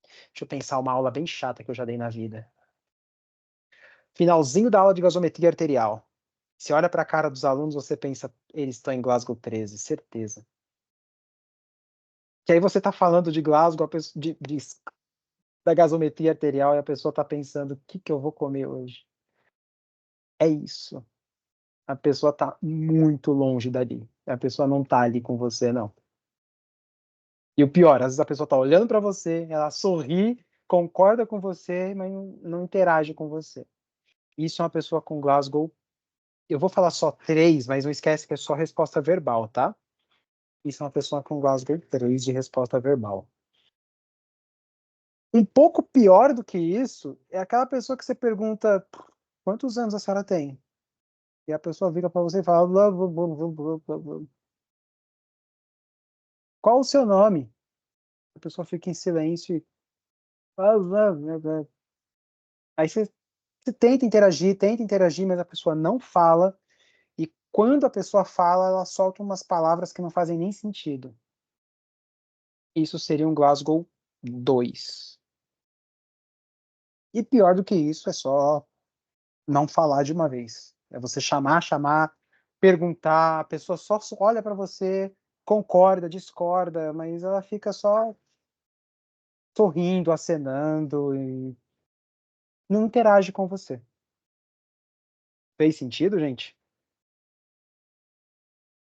Deixa eu pensar uma aula bem chata que eu já dei na vida. Finalzinho da aula de gasometria arterial. Você olha para a cara dos alunos, você pensa, eles estão em Glasgow 13, certeza. Que aí você tá falando de Glasgow, da gasometria arterial, e a pessoa tá pensando, o que eu vou comer hoje? É isso. A pessoa tá muito longe dali. A pessoa não tá ali com você, não. E o pior, às vezes a pessoa tá olhando para você, ela sorri, concorda com você, mas não interage com você. Isso é uma pessoa com Glasgow. Eu vou falar só 3, mas não esquece que é só resposta verbal, tá? Isso é uma pessoa com Glasgow 3 de resposta verbal. Um pouco pior do que isso é aquela pessoa que você pergunta quantos anos a senhora tem? E a pessoa vira para você e fala blá, blá, blá, blá, blá, blá, blá. Qual o seu nome? A pessoa fica em silêncio e blá, blá, blá, blá. Aí você tenta interagir, mas a pessoa não fala. E quando a pessoa fala, ela solta umas palavras que não fazem nem sentido. Isso seria um Glasgow 2. E pior do que isso é só não falar de uma vez. É você chamar, perguntar, a pessoa só olha para você, concorda, discorda, mas ela fica só sorrindo, acenando e não interage com você. Fez sentido, gente?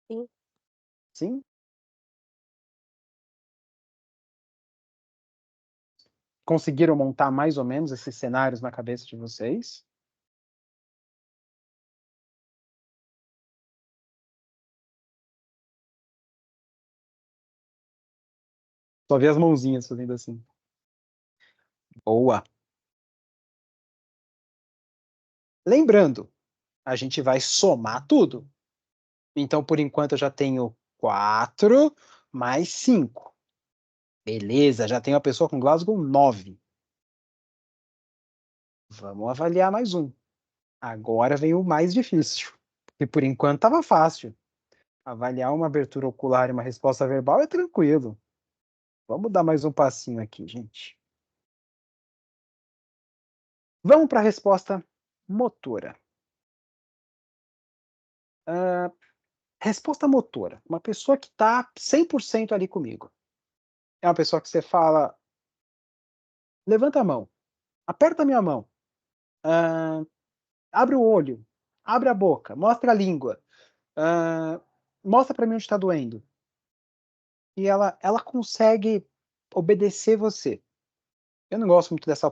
Sim. Sim? Conseguiram montar mais ou menos esses cenários na cabeça de vocês? Só vi as mãozinhas fazendo assim. Boa. Lembrando, a gente vai somar tudo. Então, por enquanto, eu já tenho 4 mais 5. Beleza, já tenho a pessoa com Glasgow 9. Vamos avaliar mais um. Agora vem o mais difícil. Porque por enquanto estava fácil. Avaliar uma abertura ocular e uma resposta verbal é tranquilo. Vamos dar mais um passinho aqui, gente. Vamos para a resposta motora. Resposta motora. Uma pessoa que está 100% ali comigo. É uma pessoa que você fala, levanta a mão, aperta a minha mão, ah, abre o olho, abre a boca, mostra a língua, ah, mostra para mim onde está doendo. E ela consegue obedecer você. Eu não gosto muito dessa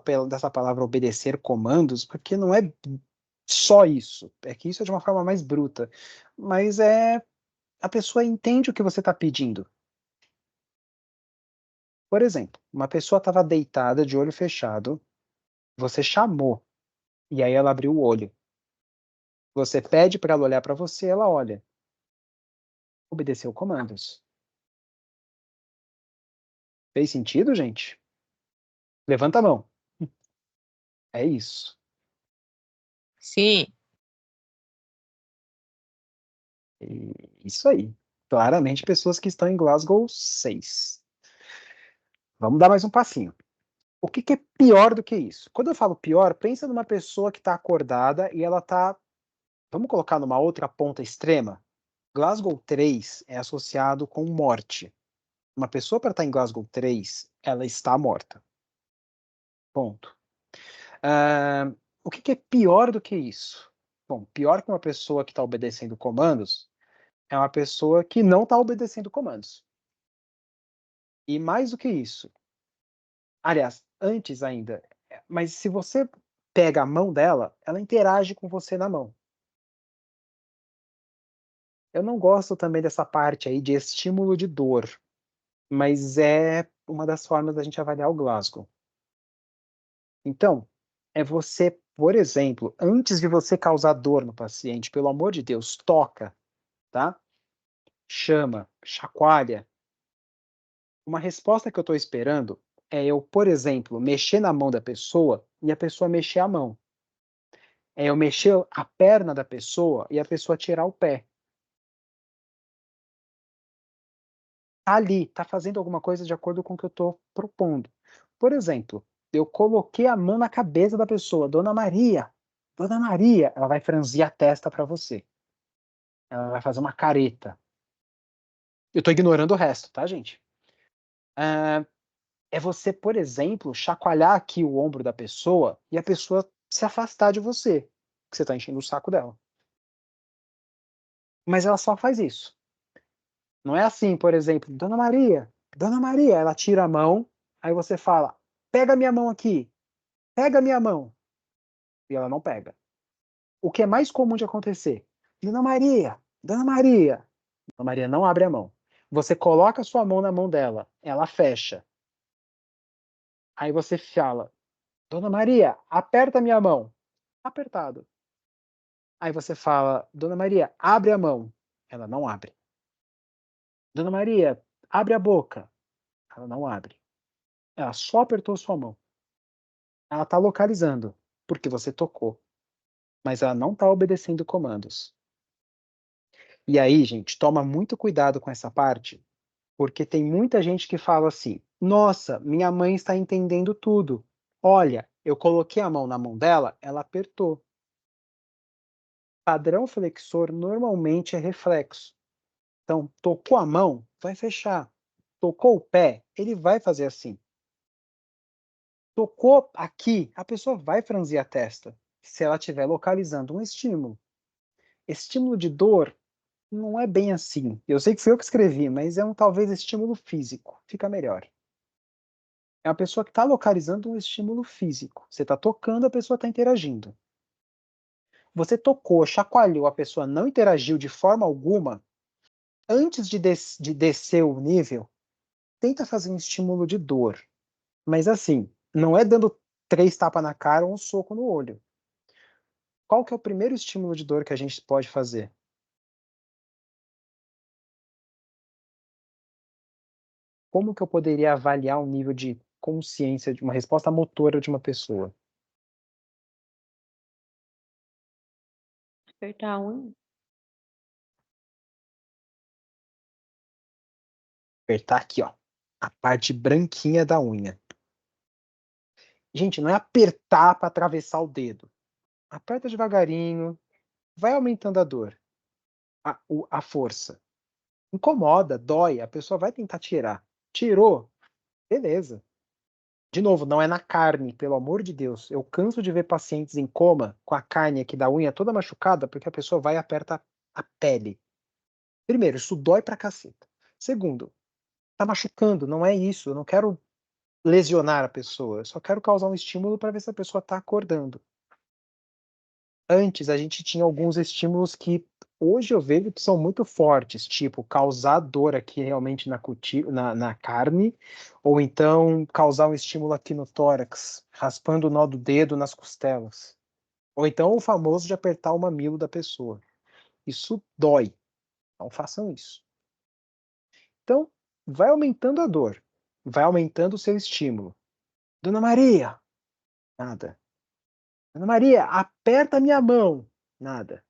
palavra obedecer comandos, porque não é só isso. É que isso é de uma forma mais bruta. Mas a pessoa entende o que você está pedindo. Por exemplo, uma pessoa estava deitada de olho fechado, você chamou, e aí ela abriu o olho. Você pede para ela olhar para você, ela olha. Obedeceu comandos. Fez sentido, gente? Levanta a mão. É isso. Sim. Isso aí. Claramente pessoas que estão em Glasgow 6. Vamos dar mais um passinho. O que é pior do que isso? Quando eu falo pior, pensa numa pessoa que está acordada e ela está. Vamos colocar numa outra ponta extrema? Glasgow 3 é associado com morte. Uma pessoa para estar em Glasgow 3, ela está morta. Ponto. O que é pior do que isso? Bom, pior que uma pessoa que está obedecendo comandos é uma pessoa que não está obedecendo comandos. E mais do que isso, aliás, antes ainda, mas se você pega a mão dela, ela interage com você na mão. Eu não gosto também dessa parte aí de estímulo de dor, mas é uma das formas da gente avaliar o Glasgow. Então, é você, por exemplo, antes de você causar dor no paciente, pelo amor de Deus, toca, tá? Chama, chacoalha. Uma resposta que eu estou esperando é eu, por exemplo, mexer na mão da pessoa e a pessoa mexer a mão. É eu mexer a perna da pessoa e a pessoa tirar o pé. Tá ali, tá fazendo alguma coisa de acordo com o que eu estou propondo. Por exemplo, eu coloquei a mão na cabeça da pessoa, Dona Maria, ela vai franzir a testa para você. Ela vai fazer uma careta. Eu estou ignorando o resto, tá, gente? É você, por exemplo, chacoalhar aqui o ombro da pessoa e a pessoa se afastar de você, que você está enchendo o saco dela. Mas ela só faz isso. Não é assim, por exemplo, Dona Maria, ela tira a mão, aí você fala, pega minha mão aqui, pega minha mão. E ela não pega. O que é mais comum de acontecer? Dona Maria. Dona Maria não abre a mão. Você coloca a sua mão na mão dela, ela fecha. Aí você fala, Dona Maria, aperta minha mão. Apertado. Aí você fala, Dona Maria, abre a mão. Ela não abre. Dona Maria, abre a boca. Ela não abre. Ela só apertou sua mão. Ela está localizando, porque você tocou. Mas ela não está obedecendo comandos. E aí, gente, toma muito cuidado com essa parte, porque tem muita gente que fala assim, nossa, minha mãe está entendendo tudo. Olha, eu coloquei a mão na mão dela, ela apertou. Padrão flexor normalmente é reflexo. Então, tocou a mão, vai fechar. Tocou o pé, ele vai fazer assim. Tocou aqui, a pessoa vai franzir a testa, se ela estiver localizando um estímulo. Estímulo de dor não é bem assim. Eu sei que fui eu que escrevi, mas é talvez estímulo físico. Fica melhor. É uma pessoa que está localizando um estímulo físico. Você está tocando, a pessoa está interagindo. Você tocou, chacoalhou, a pessoa não interagiu de forma alguma. Antes de descer o nível, tenta fazer um estímulo de dor. Mas assim, não é dando 3 tapas na cara ou um soco no olho. Qual que é o primeiro estímulo de dor que a gente pode fazer? Como que eu poderia avaliar o nível de consciência, de uma resposta motora de uma pessoa? Apertar a unha. Apertar aqui, ó, a parte branquinha da unha. Gente, não é apertar para atravessar o dedo. Aperta devagarinho, vai aumentando a dor, a força. Incomoda, dói, a pessoa vai tentar tirar. Tirou, beleza. De novo, não é na carne, pelo amor de Deus. Eu canso de ver pacientes em coma com a carne aqui da unha toda machucada porque a pessoa vai e aperta a pele. Primeiro, isso dói pra caceta. Segundo, tá machucando, não é isso. Eu não quero lesionar a pessoa, eu só quero causar um estímulo para ver se a pessoa está acordando. Antes, a gente tinha alguns estímulos que hoje eu vejo que são muito fortes, tipo causar dor aqui realmente na carne, ou então causar um estímulo aqui no tórax, raspando o nó do dedo nas costelas. Ou então o famoso de apertar o mamilo da pessoa. Isso dói. Não façam isso. Então, vai aumentando a dor, vai aumentando o seu estímulo. Dona Maria, nada. Dona Maria, aperta minha mão. Nada.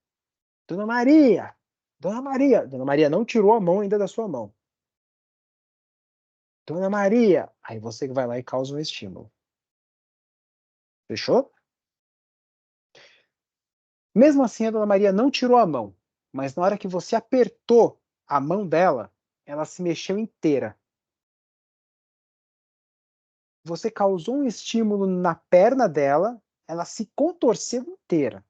Dona Maria, Dona Maria. Dona Maria não tirou a mão ainda da sua mão. Dona Maria. Aí você vai lá e causa um estímulo. Fechou? Mesmo assim, a Dona Maria não tirou a mão. Mas na hora que você apertou a mão dela, ela se mexeu inteira. Você causou um estímulo na perna dela, ela se contorceu inteira.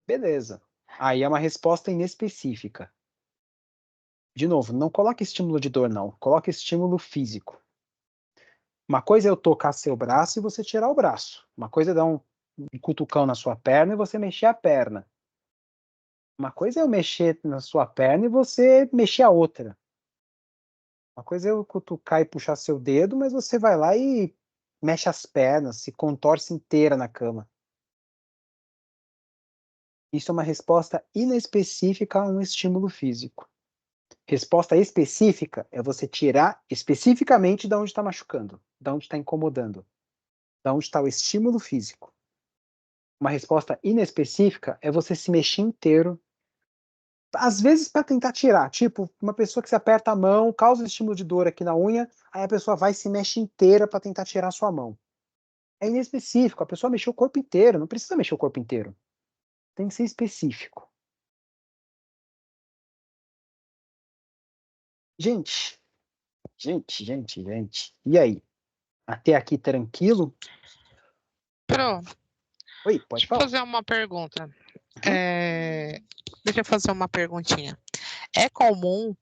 Beleza. Aí é uma resposta inespecífica. De novo, não coloque estímulo de dor, não. Coloque estímulo físico. Uma coisa é eu tocar seu braço e você tirar o braço. Uma coisa é dar um cutucão na sua perna e você mexer a perna. Uma coisa é eu mexer na sua perna e você mexer a outra. Uma coisa é eu cutucar e puxar seu dedo, mas você vai lá e mexe as pernas, se contorce inteira na cama. Isso é uma resposta inespecífica a um estímulo físico. Resposta específica é você tirar especificamente de onde está machucando, de onde está incomodando, de onde está o estímulo físico. Uma resposta inespecífica é você se mexer inteiro, às vezes para tentar tirar. Tipo, uma pessoa que se aperta a mão, causa estímulo de dor aqui na unha, aí a pessoa vai e se mexe inteira para tentar tirar a sua mão. É inespecífico, a pessoa mexeu o corpo inteiro, não precisa mexer o corpo inteiro. Tem que ser específico. Gente, gente. E aí? Até aqui tranquilo? Pronto. Oi, pode Deixa eu falar. fazer uma pergunta. Deixa eu fazer uma perguntinha. É comum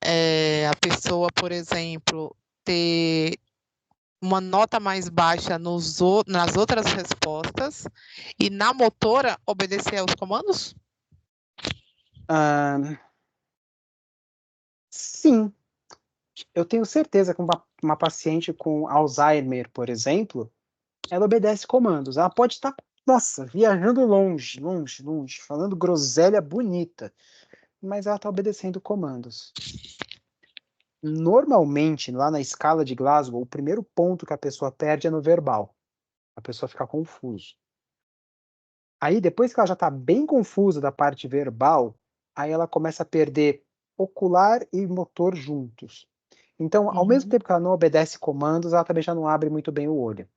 a pessoa, por exemplo, ter uma nota mais baixa nas outras respostas e na motora obedecer aos comandos? Sim. Eu tenho certeza que uma paciente com Alzheimer, por exemplo, ela obedece comandos. Ela pode estar, nossa, viajando longe, longe, longe, falando groselha bonita, mas ela está obedecendo comandos. Normalmente, lá na escala de Glasgow, o primeiro ponto que a pessoa perde é no verbal. A pessoa fica confusa. Aí, depois que ela já está bem confusa da parte verbal, aí ela começa a perder ocular e motor juntos. Então, ao mesmo tempo que ela não obedece comandos, ela também já não abre muito bem o olho.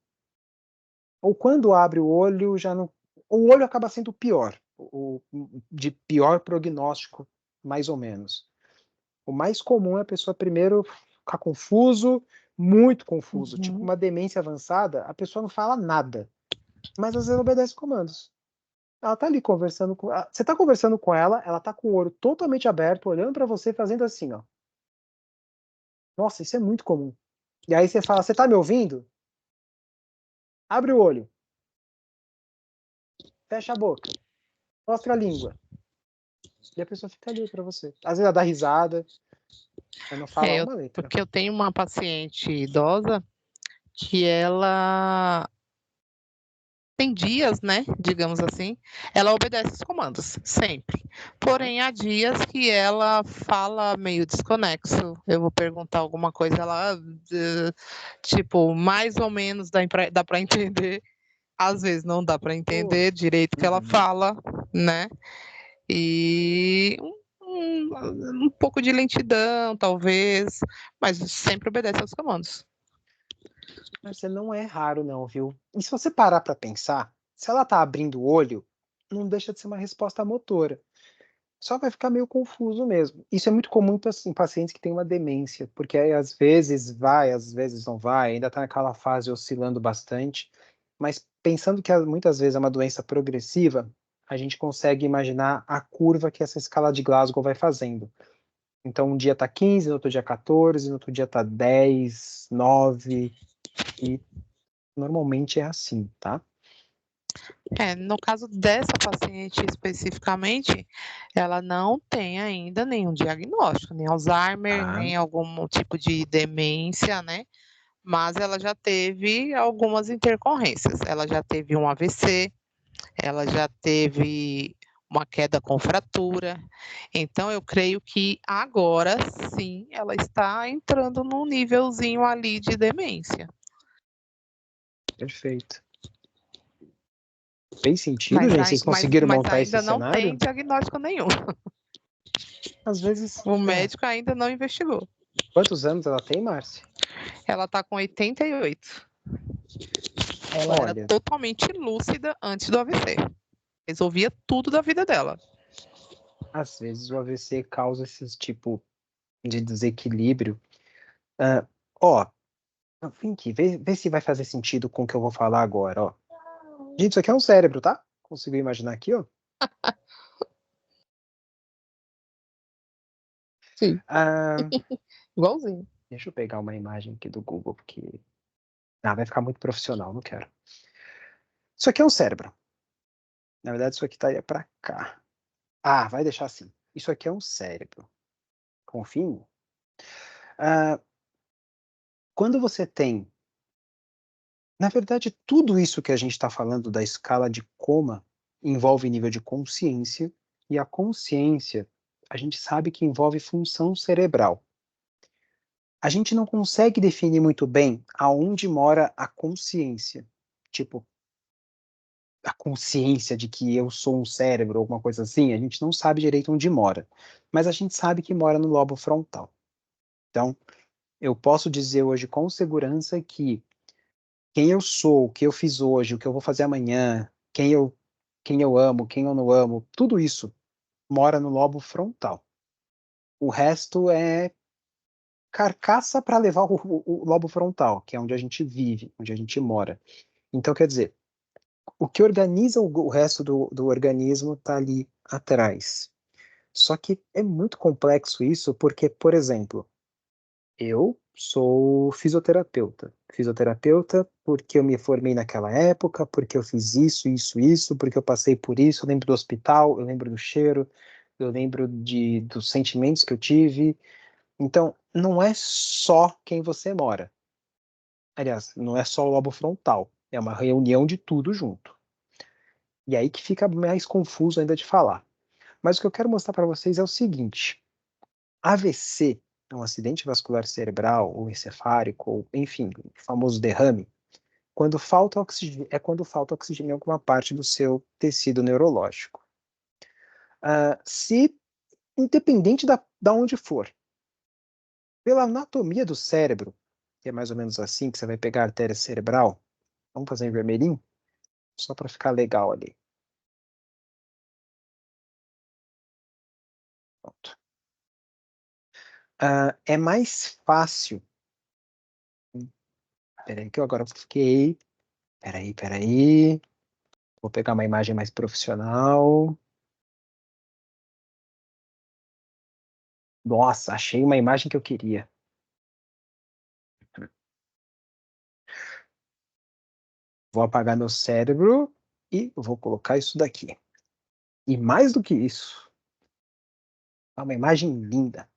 Ou quando abre o olho, já não. O olho acaba sendo pior, de pior prognóstico, mais ou menos. O mais comum é a pessoa primeiro ficar confuso, muito confuso. Tipo uma demência avançada, a pessoa não fala nada, mas às vezes obedece comandos. Ela tá ali conversando com. Você tá conversando com ela tá com o olho totalmente aberto, olhando para você, fazendo assim, ó. Nossa, isso é muito comum. E aí você fala, você tá me ouvindo? Abre o olho. Fecha a boca. Mostra a língua. E a pessoa fica ali para você. Às vezes ela dá risada, mas não fala uma letra. Porque eu tenho uma paciente idosa que ela tem dias, né, digamos assim, ela obedece os comandos, sempre. Porém, há dias que ela fala meio desconexo. Eu vou perguntar alguma coisa, ela, tipo, mais ou menos dá para entender. Às vezes não dá para entender direito o que ela fala, né? E um pouco de lentidão, talvez, mas sempre obedece aos comandos. Mas você não é raro, não, viu? E se você parar para pensar, se ela tá abrindo o olho, não deixa de ser uma resposta motora. Só vai ficar meio confuso mesmo. Isso é muito comum em pacientes que têm uma demência, porque aí às vezes vai, às vezes não vai, ainda está naquela fase oscilando bastante. Mas pensando que muitas vezes é uma doença progressiva, a gente consegue imaginar a curva que essa escala de Glasgow vai fazendo. Então, um dia está 15, no outro dia 14, no outro dia está 10, 9, e normalmente é assim, tá? No caso dessa paciente especificamente, ela não tem ainda nenhum diagnóstico, nem Alzheimer, nem algum tipo de demência, né? Mas ela já teve algumas intercorrências. Ela já teve um AVC, ela já teve uma queda com fratura. Então, eu creio que agora sim ela está entrando num nívelzinho ali de demência. Perfeito. Fez sentido, gente? Vocês conseguiram montar esse cenário? Mas ainda não tem diagnóstico nenhum. Às vezes. O médico ainda não investigou. Quantos anos ela tem, Márcia? Ela está com 88. Ela era totalmente lúcida antes do AVC. Resolvia tudo da vida dela. Às vezes o AVC causa esse tipo de desequilíbrio. Vem aqui, vê se vai fazer sentido com o que eu vou falar agora, ó. Gente, isso aqui é um cérebro, tá? Conseguiu imaginar aqui, ó? Sim. Igualzinho. Deixa eu pegar uma imagem aqui do Google, porque... vai ficar muito profissional, não quero. Isso aqui é um cérebro. Na verdade, isso aqui tá pra cá. Vai deixar assim. Isso aqui é um cérebro. Confia em mim. Quando você tem... Na verdade, tudo isso que a gente está falando da escala de coma envolve nível de consciência, e a consciência, a gente sabe que envolve função cerebral. A gente não consegue definir muito bem aonde mora a consciência. Tipo, a consciência de que eu sou um cérebro, ou alguma coisa assim, a gente não sabe direito onde mora. Mas a gente sabe que mora no lobo frontal. Então, eu posso dizer hoje com segurança que quem eu sou, o que eu fiz hoje, o que eu vou fazer amanhã, quem eu amo, quem eu não amo, tudo isso mora no lobo frontal. O resto é carcaça para levar o lobo frontal, que é onde a gente vive, onde a gente mora. Então, quer dizer, o que organiza o resto do organismo está ali atrás. Só que é muito complexo isso, porque, por exemplo, eu sou fisioterapeuta. Fisioterapeuta porque eu me formei naquela época, porque eu fiz isso, porque eu passei por isso, eu lembro do hospital, eu lembro do cheiro, eu lembro dos sentimentos que eu tive. Então, não é só quem você mora. Aliás, não é só o lobo frontal. É uma reunião de tudo junto. E aí que fica mais confuso ainda de falar. Mas o que eu quero mostrar para vocês é o seguinte. AVC, um acidente vascular cerebral, ou encefálico, ou, enfim, o famoso derrame, é quando falta oxigênio em alguma parte do seu tecido neurológico. Se, independente da onde for, pela anatomia do cérebro, que é mais ou menos assim, que você vai pegar a artéria cerebral, vamos fazer em vermelhinho, só para ficar legal ali. Pronto. É mais fácil. Peraí, que eu agora fiquei. Peraí. Vou pegar uma imagem mais profissional. Nossa, achei uma imagem que eu queria. Vou apagar meu cérebro e vou colocar isso daqui. E mais do que isso, é uma imagem linda.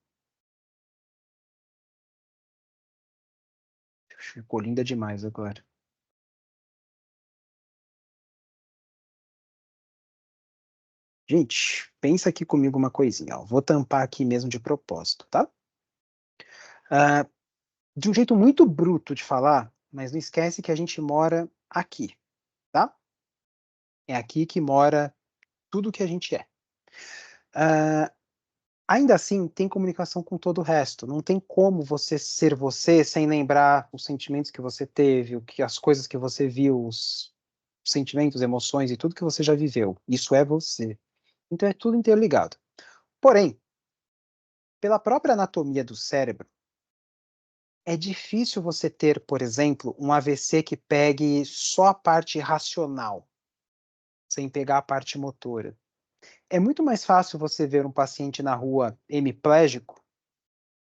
Ficou linda demais agora. Gente, pensa aqui comigo uma coisinha. Ó. Vou tampar aqui mesmo de propósito, tá? De um jeito muito bruto de falar, mas não esquece que a gente mora aqui, tá? É aqui que mora tudo que a gente é. Ainda assim, tem comunicação com todo o resto. Não tem como você ser você sem lembrar os sentimentos que você teve, as coisas que você viu, os sentimentos, emoções e tudo que você já viveu. Isso é você. Então é tudo interligado. Porém, pela própria anatomia do cérebro, é difícil você ter, por exemplo, um AVC que pegue só a parte racional, sem pegar a parte motora. É muito mais fácil você ver um paciente na rua hemiplégico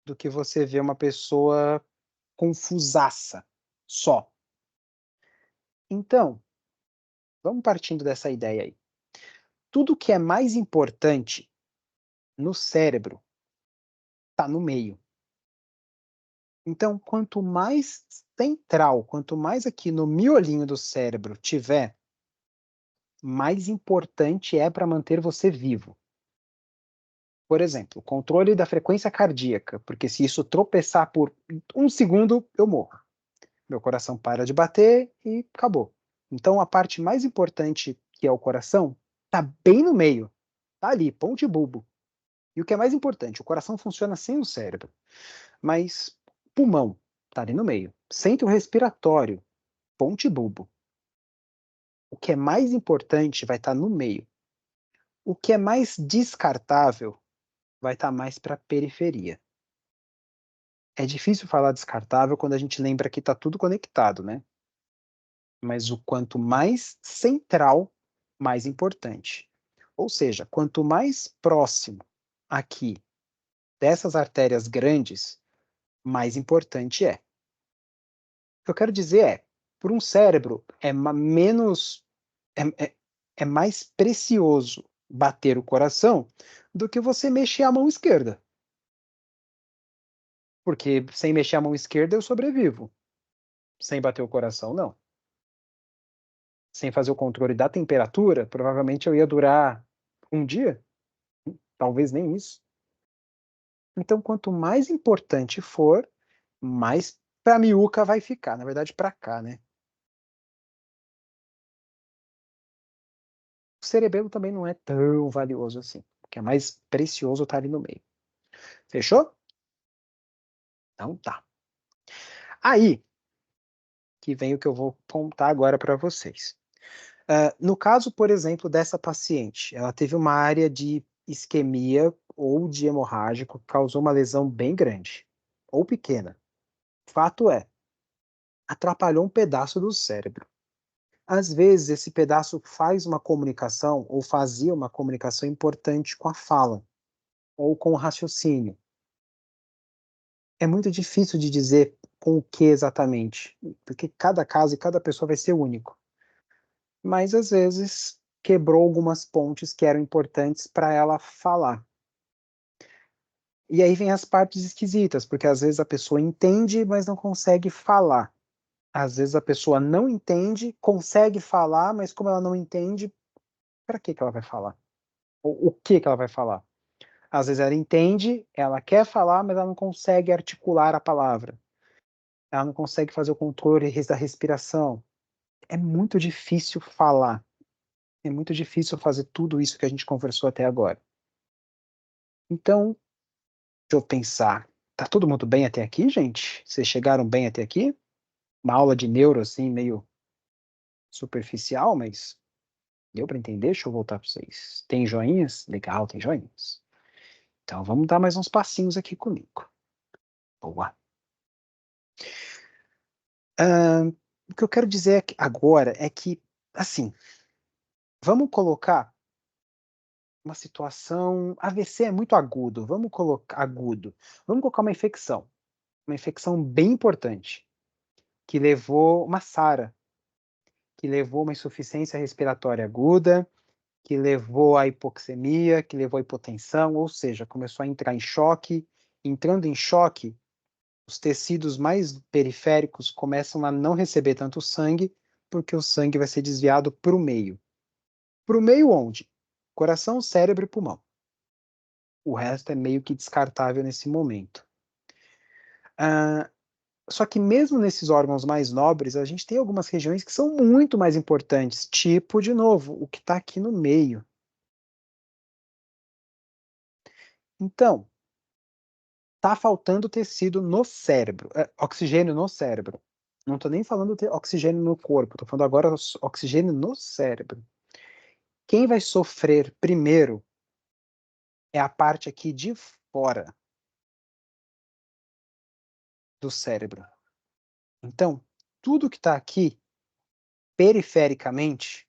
do que você ver uma pessoa confusaça só. Então, vamos partindo dessa ideia aí. Tudo que é mais importante no cérebro está no meio. Então, quanto mais central, quanto mais aqui no miolinho do cérebro tiver, mais importante é para manter você vivo. Por exemplo, controle da frequência cardíaca, porque se isso tropeçar por 1 segundo, eu morro. Meu coração para de bater e acabou. Então, a parte mais importante, que é o coração, está bem no meio. Está ali, ponte bulbo. E o que é mais importante, o coração funciona sem o cérebro. Mas pulmão está ali no meio. Centro respiratório, ponte bulbo. O que é mais importante vai estar no meio. O que é mais descartável vai estar mais para a periferia. É difícil falar descartável quando a gente lembra que está tudo conectado, né? Mas o quanto mais central, mais importante. Ou seja, quanto mais próximo aqui dessas artérias grandes, mais importante é. O que eu quero dizer é, por um cérebro, é mais precioso bater o coração do que você mexer a mão esquerda. Porque sem mexer a mão esquerda eu sobrevivo. Sem bater o coração, não. Sem fazer o controle da temperatura, provavelmente eu ia durar um dia, talvez nem isso. Então, quanto mais importante for, mais para miúca vai ficar. Na verdade, para cá, né? O cerebelo também não é tão valioso assim. O que é mais precioso está ali no meio. Fechou? Então tá. Aí que vem o que eu vou contar agora para vocês. No caso, por exemplo, dessa paciente, ela teve uma área de isquemia ou de hemorrágico que causou uma lesão bem grande ou pequena. Fato é, atrapalhou um pedaço do cérebro. Às vezes, esse pedaço faz uma comunicação ou fazia uma comunicação importante com a fala ou com o raciocínio. É muito difícil de dizer com o que exatamente, porque cada caso e cada pessoa vai ser único. Mas, às vezes, quebrou algumas pontes que eram importantes para ela falar. E aí vem as partes esquisitas, porque às vezes a pessoa entende, mas não consegue falar. Às vezes a pessoa não entende, consegue falar, mas como ela não entende, para que ela vai falar? O que ela vai falar? Às vezes ela entende, ela quer falar, mas ela não consegue articular a palavra. Ela não consegue fazer o controle da respiração. É muito difícil falar. É muito difícil fazer tudo isso que a gente conversou até agora. Então, deixa eu pensar. Tá todo mundo bem até aqui, gente? Vocês chegaram bem até aqui? Uma aula de neuro, assim, meio superficial, mas deu para entender? Deixa eu voltar para vocês. Tem joinhas? Legal, tem joinhas. Então, vamos dar mais uns passinhos aqui comigo. Boa. O que eu quero dizer agora é que, assim, vamos colocar uma situação. AVC é muito agudo. Vamos colocar agudo. Vamos colocar uma infecção bem importante, que levou uma SARA, que levou uma insuficiência respiratória aguda, que levou à hipoxemia, que levou à hipotensão, ou seja, começou a entrar em choque. Entrando em choque, os tecidos mais periféricos começam a não receber tanto sangue, porque o sangue vai ser desviado para o meio. Para o meio onde? Coração, cérebro e pulmão. O resto é meio que descartável nesse momento. Só que mesmo nesses órgãos mais nobres, a gente tem algumas regiões que são muito mais importantes, tipo, de novo, o que está aqui no meio. Então, está faltando tecido no cérebro, oxigênio no cérebro. Não estou nem falando de oxigênio no corpo, estou falando agora oxigênio no cérebro. Quem vai sofrer primeiro é a parte aqui de fora do cérebro. Então, tudo que está aqui, perifericamente,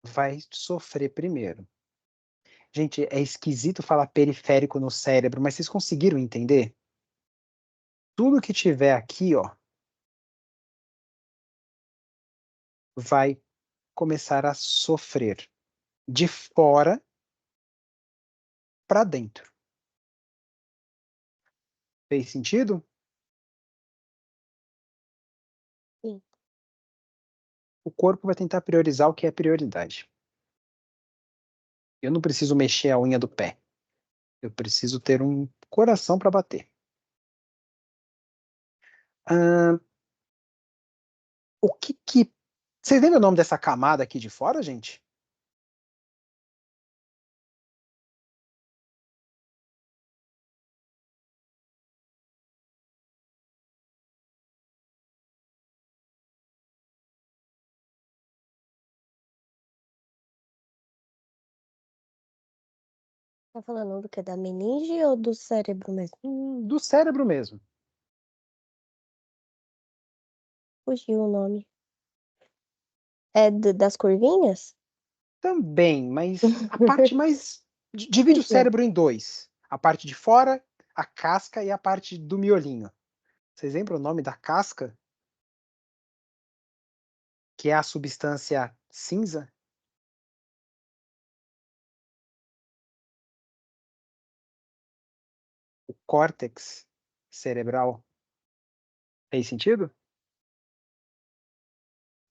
vai sofrer primeiro. Gente, é esquisito falar periférico no cérebro, mas vocês conseguiram entender? Tudo que tiver aqui, ó, vai começar a sofrer de fora para dentro. Fez sentido? Sim. O corpo vai tentar priorizar o que é prioridade. Eu não preciso mexer a unha do pé. Eu preciso ter um coração para bater. Ah, o que que... Vocês lembram o nome dessa camada aqui de fora, gente? Tá falando do que? Da meninge ou do cérebro mesmo? Do cérebro mesmo. Fugiu o nome. É das curvinhas? Também, mas a parte mais... Divide o Fugiu. cérebro em dois. A parte de fora, a casca e a parte do miolinho. Vocês lembram o nome da casca? Que é a substância cinza? O córtex cerebral. Fez sentido?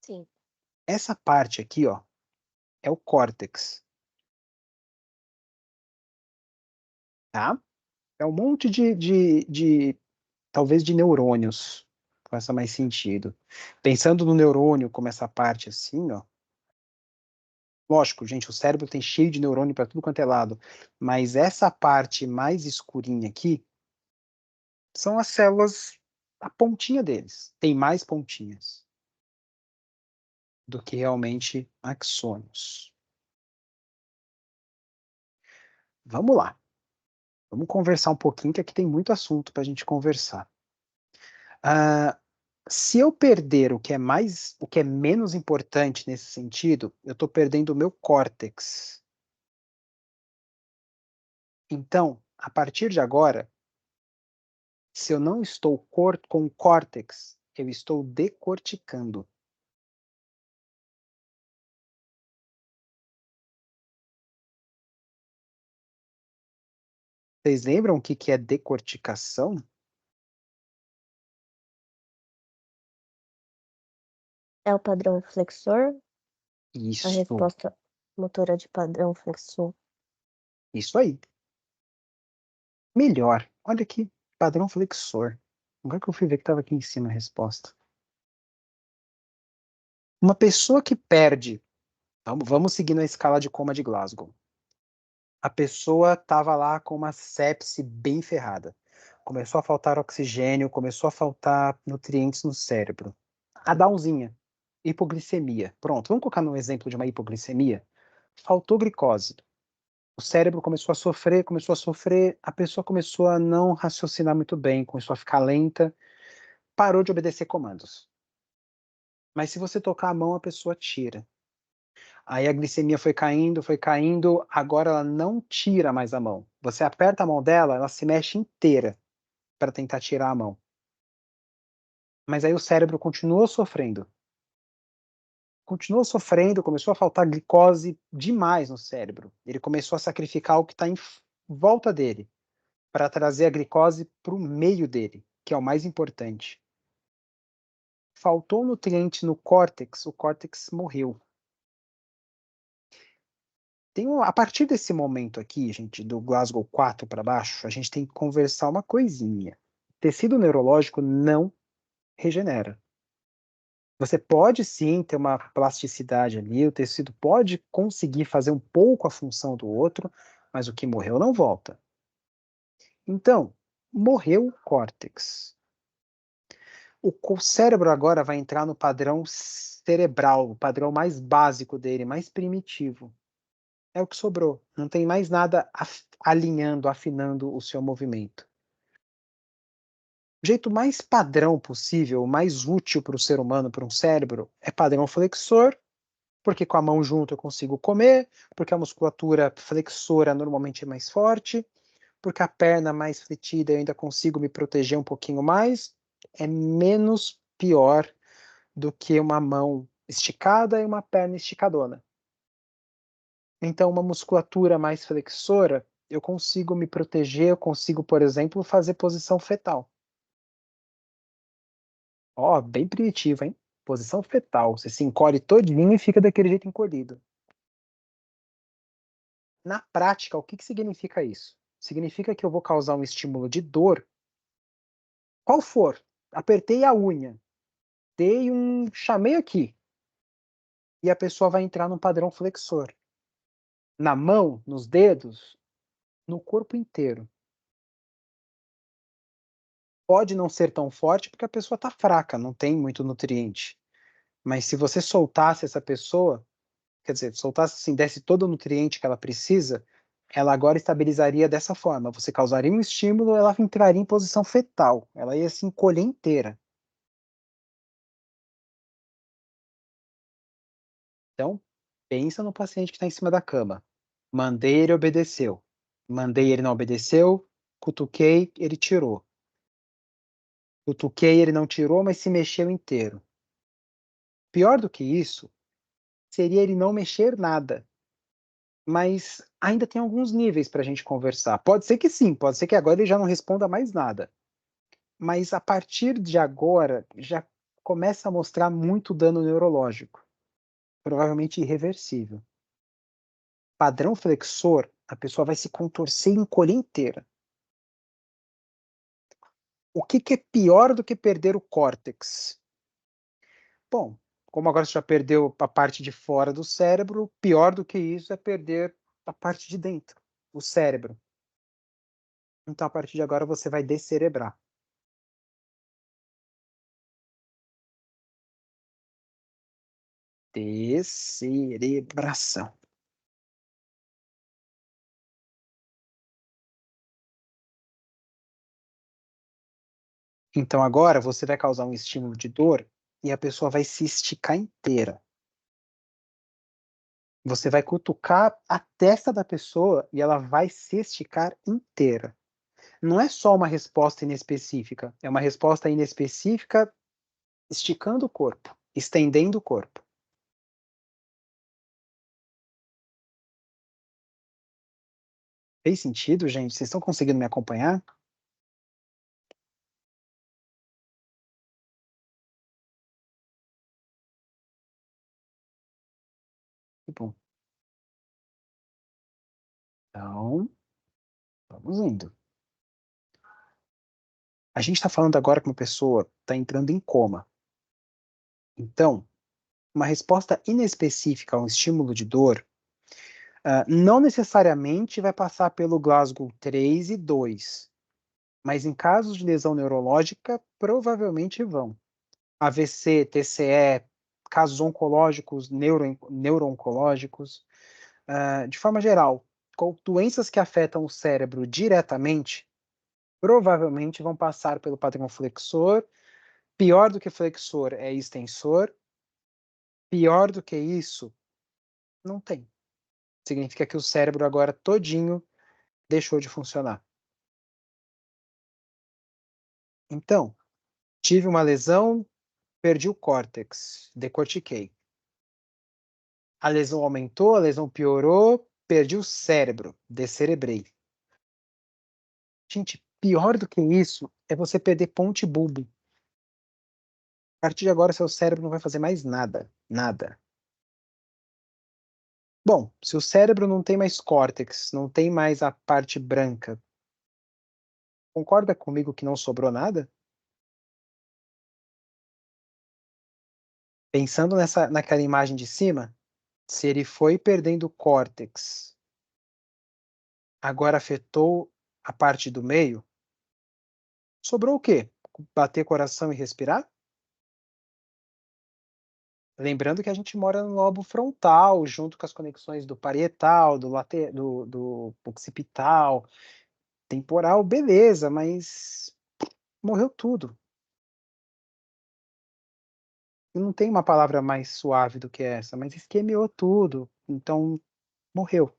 Sim. Essa parte aqui, ó, é o córtex, tá? É um monte talvez de neurônios. Faça mais sentido. Pensando no neurônio como essa parte assim, ó. Lógico, gente, o cérebro tem cheio de neurônio para tudo quanto é lado, mas essa parte mais escurinha aqui são as células, a pontinha deles. Tem mais pontinhas do que realmente axônios. Vamos lá. Vamos conversar um pouquinho, que aqui tem muito assunto para a gente conversar. Se eu perder o que é menos importante nesse sentido, eu estou perdendo o meu córtex. Então, a partir de agora, se eu não estou com o córtex, eu estou decorticando. Vocês lembram o que é decorticação? É o padrão flexor? A Isso, resposta motora de padrão flexor. isso aí. Melhor. Olha aqui, padrão flexor. Agora que eu fui ver que estava aqui em cima a resposta. Uma pessoa que perde. Vamos seguir na escala de coma de Glasgow. A pessoa estava lá com uma sepse bem ferrada. Começou a faltar oxigênio, começou a faltar nutrientes no cérebro. A Downzinha, hipoglicemia. Pronto, vamos colocar no exemplo de uma hipoglicemia. Faltou glicose. O cérebro começou a sofrer, a pessoa começou a não raciocinar muito bem, começou a ficar lenta, parou de obedecer comandos. Mas se você tocar a mão, a pessoa tira. Aí a glicemia foi caindo, agora ela não tira mais a mão. Você aperta a mão dela, ela se mexe inteira para tentar tirar a mão. Mas aí o cérebro continuou sofrendo. Continuou sofrendo, começou a faltar glicose demais no cérebro. Ele começou a sacrificar o que está em volta dele para trazer a glicose para o meio dele, que é o mais importante. Faltou nutriente no córtex, o córtex morreu. A partir desse momento aqui, gente, do Glasgow 4 para baixo, a gente tem que conversar uma coisinha. Tecido neurológico não regenera. Você pode sim ter uma plasticidade ali, o tecido pode conseguir fazer um pouco a função do outro, mas o que morreu não volta. Então, morreu o córtex. O cérebro agora vai entrar no padrão cerebral, o padrão mais básico dele, mais primitivo. É o que sobrou. Não tem mais nada alinhando, afinando o seu movimento. O jeito mais padrão possível, mais útil para o ser humano, para um cérebro, é padrão flexor, porque com a mão junto eu consigo comer, porque a musculatura flexora normalmente é mais forte, porque a perna mais fletida eu ainda consigo me proteger um pouquinho mais, é menos pior do que uma mão esticada e uma perna esticadona. Então, uma musculatura mais flexora, eu consigo me proteger, eu consigo, por exemplo, fazer posição fetal. Ó, bem primitivo, hein? Posição fetal. Você se encolhe todinho e fica daquele jeito encolhido. Na prática, o que significa isso? Significa que eu vou causar um estímulo de dor, qual for. Apertei a unha, chamei aqui, e a pessoa vai entrar no padrão flexor. Na mão, nos dedos, no corpo inteiro. Pode não ser tão forte porque a pessoa está fraca, não tem muito nutriente. Mas se você soltasse essa pessoa, quer dizer, soltasse assim, desse todo o nutriente que ela precisa, ela agora estabilizaria dessa forma. Você causaria um estímulo, ela entraria em posição fetal. Ela ia se encolher inteira. Então, pensa no paciente que está em cima da cama. Mandei, ele obedeceu. Mandei, ele não obedeceu. Cutuquei, ele tirou. Cutuquei, ele não tirou, mas se mexeu inteiro. Pior do que isso, seria ele não mexer nada. Mas ainda tem alguns níveis para a gente conversar. Pode ser que sim, pode ser que agora ele já não responda mais nada. Mas a partir de agora, já começa a mostrar muito dano neurológico, provavelmente irreversível. Padrão flexor, a pessoa vai se contorcer e encolher inteira. O que é pior do que perder o córtex? Bom, como agora você já perdeu a parte de fora do cérebro, pior do que isso é perder a parte de dentro, o cérebro. Então, a partir de agora, você vai descerebrar. Descerebração. Então, agora você vai causar um estímulo de dor e a pessoa vai se esticar inteira. Você vai cutucar a testa da pessoa e ela vai se esticar inteira. Não é só uma resposta inespecífica, é uma resposta inespecífica esticando o corpo, estendendo o corpo. Fez sentido, gente? Vocês estão conseguindo me acompanhar? Que bom. Então, vamos indo. A gente está falando agora que uma pessoa está entrando em coma. Então, uma resposta inespecífica a um estímulo de dor não necessariamente vai passar pelo Glasgow 3 e 2, mas em casos de lesão neurológica, provavelmente vão. AVC, TCE, casos oncológicos, neuro-oncológicos, de forma geral, doenças que afetam o cérebro diretamente, provavelmente vão passar pelo padrão flexor. Pior do que flexor é extensor. Pior do que isso, não tem. Significa que o cérebro agora todinho deixou de funcionar. Então, tive uma lesão, perdi o córtex, decortiquei. A lesão aumentou, a lesão piorou, perdi o cérebro, descerebrei. Gente, pior do que isso é você perder ponte bulbo. A partir de agora, seu cérebro não vai fazer mais nada. Nada. Bom, se o cérebro não tem mais córtex, não tem mais a parte branca, concorda comigo que não sobrou nada? Pensando naquela imagem de cima, se ele foi perdendo o córtex, agora afetou a parte do meio, sobrou o quê? Bater coração e respirar? Lembrando que a gente mora no lobo frontal, junto com as conexões do parietal, do occipital, temporal, beleza, mas morreu tudo. Não tem uma palavra mais suave do que essa, mas isquemiou tudo, então morreu.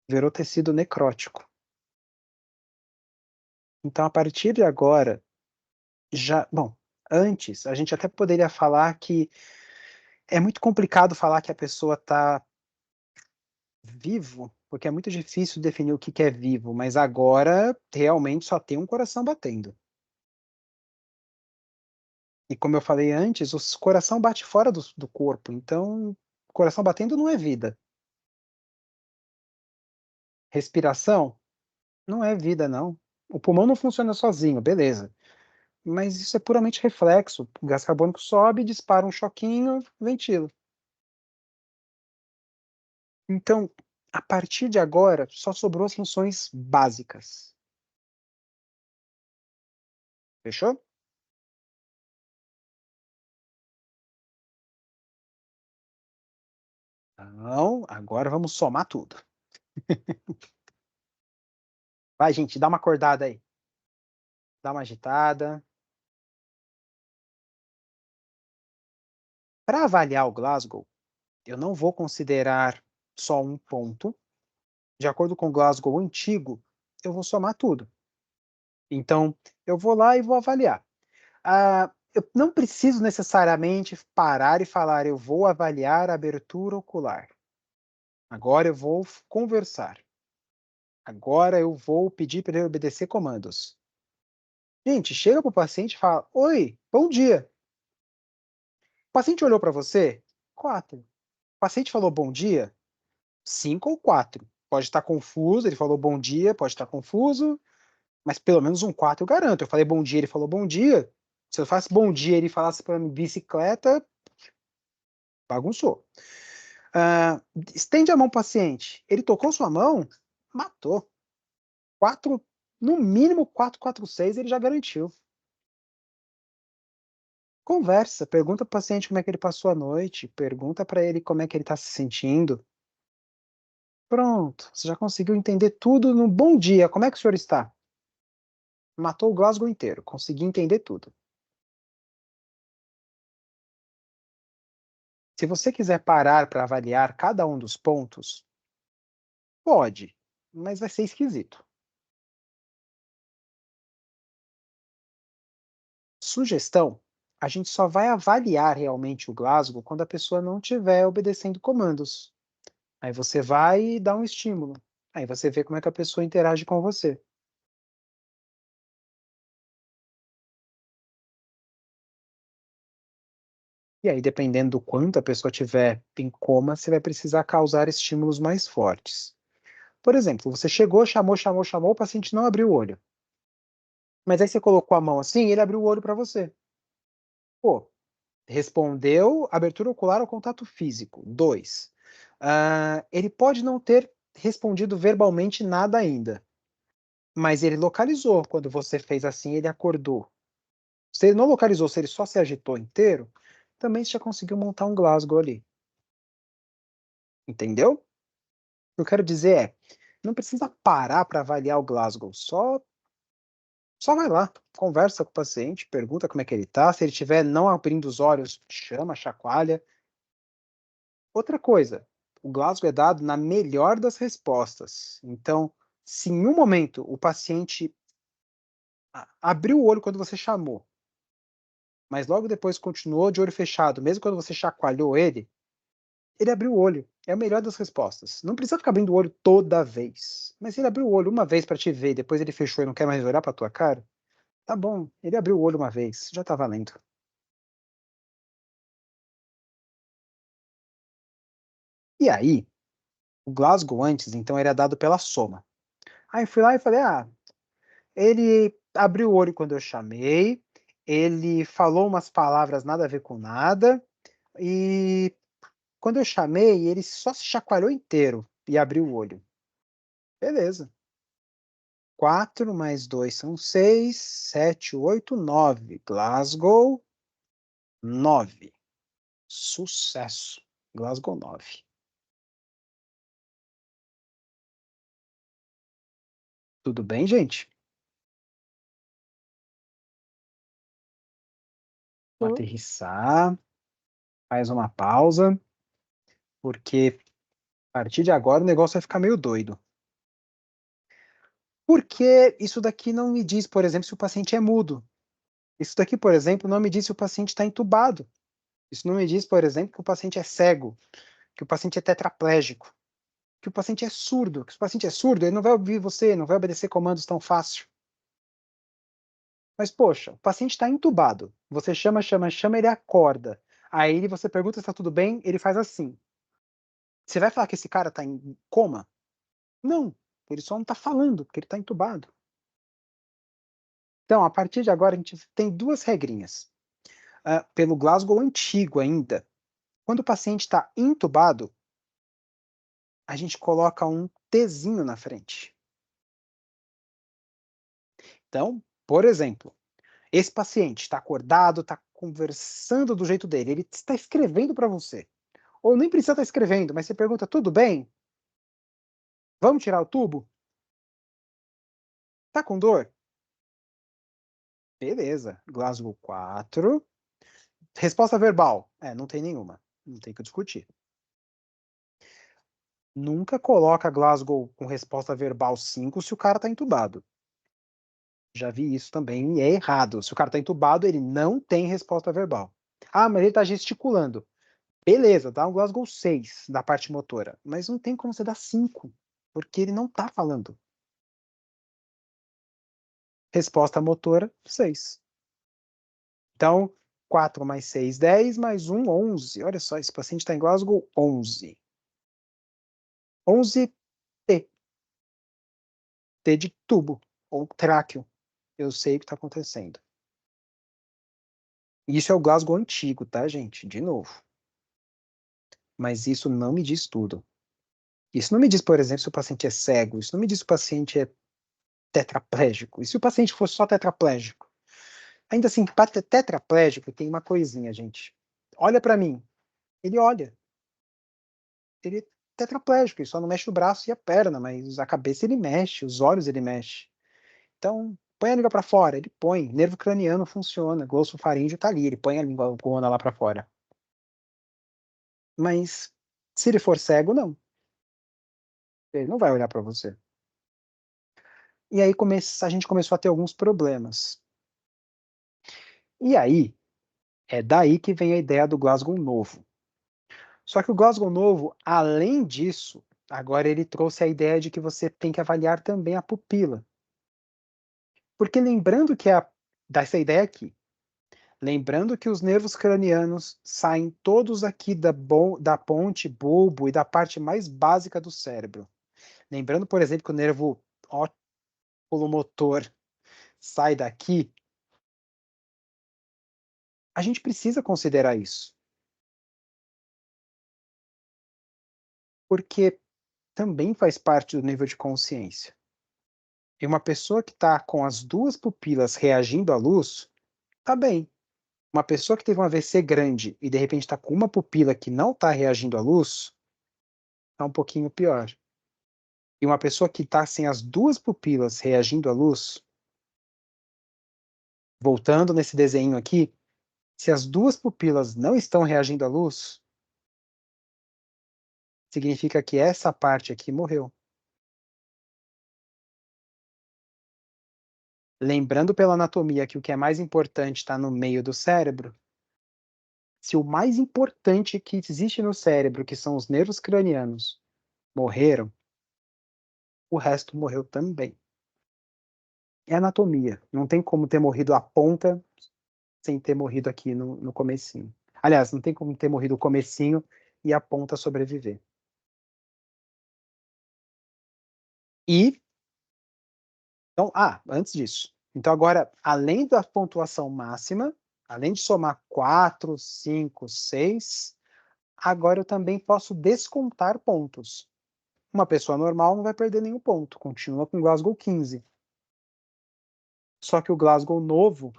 Virou tecido necrótico. Então, a partir de agora, bom, antes, a gente até poderia falar que é muito complicado falar que a pessoa está vivo, porque é muito difícil definir o que é vivo, mas agora realmente só tem um coração batendo. E como eu falei antes, o coração bate fora do corpo, então coração batendo não é vida. Respiração não é vida, não. O pulmão não funciona sozinho, beleza. Mas isso é puramente reflexo. O gás carbônico sobe, dispara um choquinho, ventila. Então, a partir de agora, só sobrou as funções básicas. Fechou? Então, agora vamos somar tudo. Vai, gente, dá uma acordada aí. Dá uma agitada. Para avaliar o Glasgow, eu não vou considerar só um ponto. De acordo com o Glasgow antigo, eu vou somar tudo. Então, eu vou lá e vou avaliar. Eu não preciso necessariamente parar e falar, eu vou avaliar a abertura ocular. Agora eu vou conversar. Agora eu vou pedir para ele obedecer comandos. Gente, chega para o paciente e fala, oi, bom dia. O paciente olhou para você? 4. O paciente falou bom dia? 5 ou 4. Pode estar confuso, ele falou bom dia, pode estar confuso, mas pelo menos um 4 eu garanto. Eu falei bom dia, ele falou bom dia. Se eu faço bom dia e ele falasse para mim bicicleta, bagunçou. Estende a mão para o paciente. Ele tocou sua mão, matou. 4, no mínimo 446 ele já garantiu. Conversa, pergunta para o paciente como é que ele passou a noite, pergunta para ele como é que ele está se sentindo. Pronto, você já conseguiu entender tudo no bom dia. Como é que o senhor está? Matou o Glasgow inteiro, consegui entender tudo. Se você quiser parar para avaliar cada um dos pontos, pode, mas vai ser esquisito. Sugestão: a gente só vai avaliar realmente o Glasgow quando a pessoa não estiver obedecendo comandos. Aí você vai dar um estímulo. Aí você vê como é que a pessoa interage com você. E aí, dependendo do quanto a pessoa tiver em coma, você vai precisar causar estímulos mais fortes. Por exemplo, você chegou, chamou, o paciente não abriu o olho. Mas aí você colocou a mão assim, ele abriu o olho para você. Pô, respondeu abertura ocular ao contato físico. 2. Ele pode não ter respondido verbalmente nada ainda, mas ele localizou. Quando você fez assim, ele acordou. Se ele não localizou, se ele só se agitou inteiro, também você já conseguiu montar um Glasgow ali. Entendeu? O que eu quero dizer é, não precisa parar para avaliar o Glasgow, só vai lá, conversa com o paciente, pergunta como é que ele tá, se ele estiver não abrindo os olhos, chama, chacoalha. Outra coisa, o Glasgow é dado na melhor das respostas. Então, se em um momento o paciente abriu o olho quando você chamou, mas logo depois continuou de olho fechado, mesmo quando você chacoalhou ele abriu o olho. É a melhor das respostas. Não precisa ficar abrindo o olho toda vez. Mas ele abriu o olho uma vez para te ver, depois ele fechou e não quer mais olhar para tua cara. Tá bom, ele abriu o olho uma vez, já tá valendo. E aí, o Glasgow antes, então, era dado pela soma. Aí fui lá e falei, ele abriu o olho quando eu chamei, ele falou umas palavras nada a ver com nada, e quando eu chamei, ele só se chacoalhou inteiro e abriu o olho. Beleza. 4 mais 2 são 6, 7, 8, 9. Glasgow, 9. Sucesso. Glasgow 9. Tudo bem, gente? Sim. Aterrissar, faz uma pausa, porque a partir de agora o negócio vai ficar meio doido. Porque isso daqui não me diz, por exemplo, se o paciente é mudo. Isso daqui, por exemplo, não me diz se o paciente está entubado. Isso não me diz, por exemplo, que o paciente é cego, que o paciente é tetraplégico, que o paciente é surdo. Que se o paciente é surdo, ele não vai ouvir você, não vai obedecer comandos tão fácil. Mas, poxa, o paciente está entubado. Você chama, ele acorda. Aí você pergunta se está tudo bem, ele faz assim. Você vai falar que esse cara está em coma? Não, ele só não está falando, porque ele está entubado. Então, a partir de agora, a gente tem duas regrinhas. Pelo Glasgow antigo ainda, quando o paciente está entubado, a gente coloca um Tzinho na frente. Então, por exemplo, esse paciente está acordado, está conversando do jeito dele, ele está escrevendo para você. Ou nem precisa estar escrevendo, mas você pergunta, tudo bem? Vamos tirar o tubo? Tá com dor? Beleza. Glasgow 4. Resposta verbal. Não tem nenhuma. Não tem que discutir. Nunca coloca Glasgow com resposta verbal 5 se o cara tá entubado. Já vi isso também e é errado. Se o cara tá entubado, ele não tem resposta verbal. Mas ele tá gesticulando. Beleza, dá um Glasgow 6 da parte motora. Mas não tem como você dar 5, porque ele não tá falando. Resposta motora, 6. Então, 4 mais 6, 10, mais 1, 11. Olha só, esse paciente está em Glasgow 11. 11 T. T de tubo, ou tráqueo. Eu sei o que está acontecendo. Isso é o Glasgow antigo, tá, gente? De novo. Mas isso não me diz tudo. Isso não me diz, por exemplo, se o paciente é cego. Isso não me diz se o paciente é tetraplégico. E se o paciente fosse só tetraplégico? Ainda assim, para tetraplégico tem uma coisinha, gente. Olha para mim. Ele olha. Ele é tetraplégico, ele só não mexe o braço e a perna, mas a cabeça ele mexe, os olhos ele mexe. Então, põe a língua para fora, ele põe. Nervo craniano funciona, glossofaríngeo faríngeo tá ali, ele põe a língua gona lá para fora. Mas se ele for cego, não. Ele não vai olhar para você. E aí a gente começou a ter alguns problemas. E aí, é daí que vem a ideia do Glasgow novo. Só que o Glasgow novo, além disso, agora ele trouxe a ideia de que você tem que avaliar também a pupila. Porque lembrando que dessa ideia aqui, lembrando que os nervos cranianos saem todos aqui da ponte bulbo e da parte mais básica do cérebro. Lembrando, por exemplo, que o nervo oculomotor sai daqui, a gente precisa considerar isso. Porque também faz parte do nível de consciência. E uma pessoa que está com as duas pupilas reagindo à luz, tá bem. Uma pessoa que teve um AVC grande e de repente está com uma pupila que não está reagindo à luz, está um pouquinho pior. E uma pessoa que está sem as duas pupilas reagindo à luz, voltando nesse desenho aqui, se as duas pupilas não estão reagindo à luz, significa que essa parte aqui morreu. Lembrando pela anatomia que o que é mais importante está no meio do cérebro, se o mais importante que existe no cérebro, que são os nervos cranianos, morreram, o resto morreu também. É anatomia. Não tem como ter morrido a ponta sem ter morrido aqui no comecinho. Aliás, não tem como ter morrido o comecinho e a ponta sobreviver. E, então, antes disso. Então, agora, além da pontuação máxima, além de somar 4, 5, 6, agora eu também posso descontar pontos. Uma pessoa normal não vai perder nenhum ponto, continua com Glasgow 15. Só que o Glasgow novo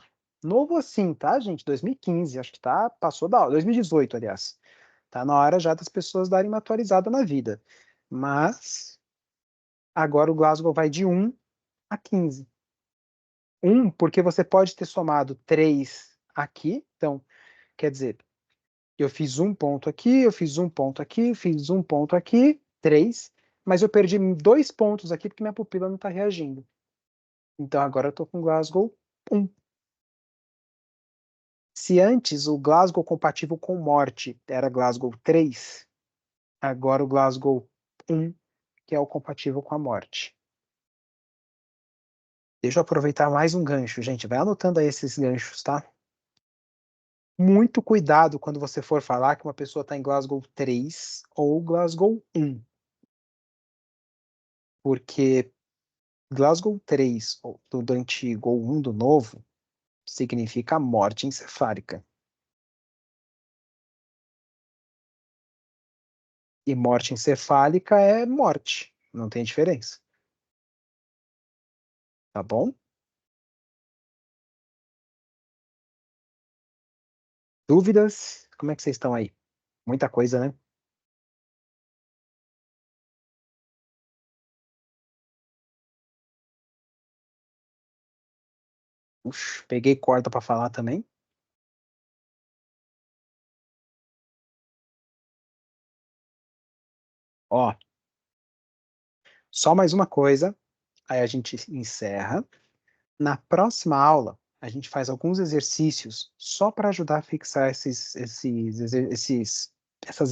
assim, tá, gente? 2015, acho que passou da hora. 2018, aliás. Tá na hora já das pessoas darem uma atualizada na vida. Mas agora o Glasgow vai de 1 a 15. 1, porque você pode ter somado 3 aqui. Então, quer dizer, eu fiz um ponto aqui, eu fiz um ponto aqui, fiz um ponto aqui, 3. Mas eu perdi 2 pontos aqui porque minha pupila não está reagindo. Então agora eu estou com Glasgow 1. Se antes o Glasgow compatível com morte era Glasgow 3, agora o Glasgow 1, que é o compatível com a morte. Deixa eu aproveitar mais um gancho, gente. Vai anotando aí esses ganchos, tá? Muito cuidado quando você for falar que uma pessoa está em Glasgow 3 ou Glasgow 1. Porque Glasgow 3 do antigo ou 1 do novo significa morte encefálica. E morte encefálica é morte, não tem diferença. Tá bom? Dúvidas? Como é que vocês estão aí? Muita coisa, né? Peguei corda para falar também. Ó, só mais uma coisa, aí a gente encerra. Na próxima aula, a gente faz alguns exercícios só para ajudar a fixar essas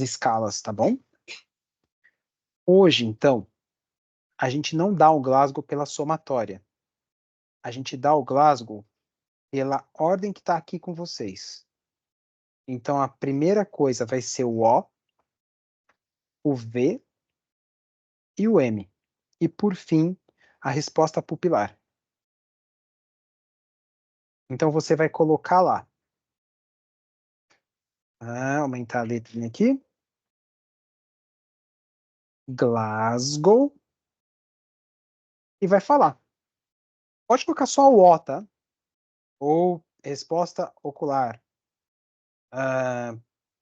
escalas, tá bom? Hoje, então, a gente não dá o Glasgow pela somatória. A gente dá o Glasgow pela ordem que está aqui com vocês. Então, a primeira coisa vai ser o O V e o M. E, por fim, a resposta pupilar. Então, você vai colocar lá. Aumentar a letrinha aqui. Glasgow. E vai falar. Pode colocar só o O, tá? Ou resposta ocular.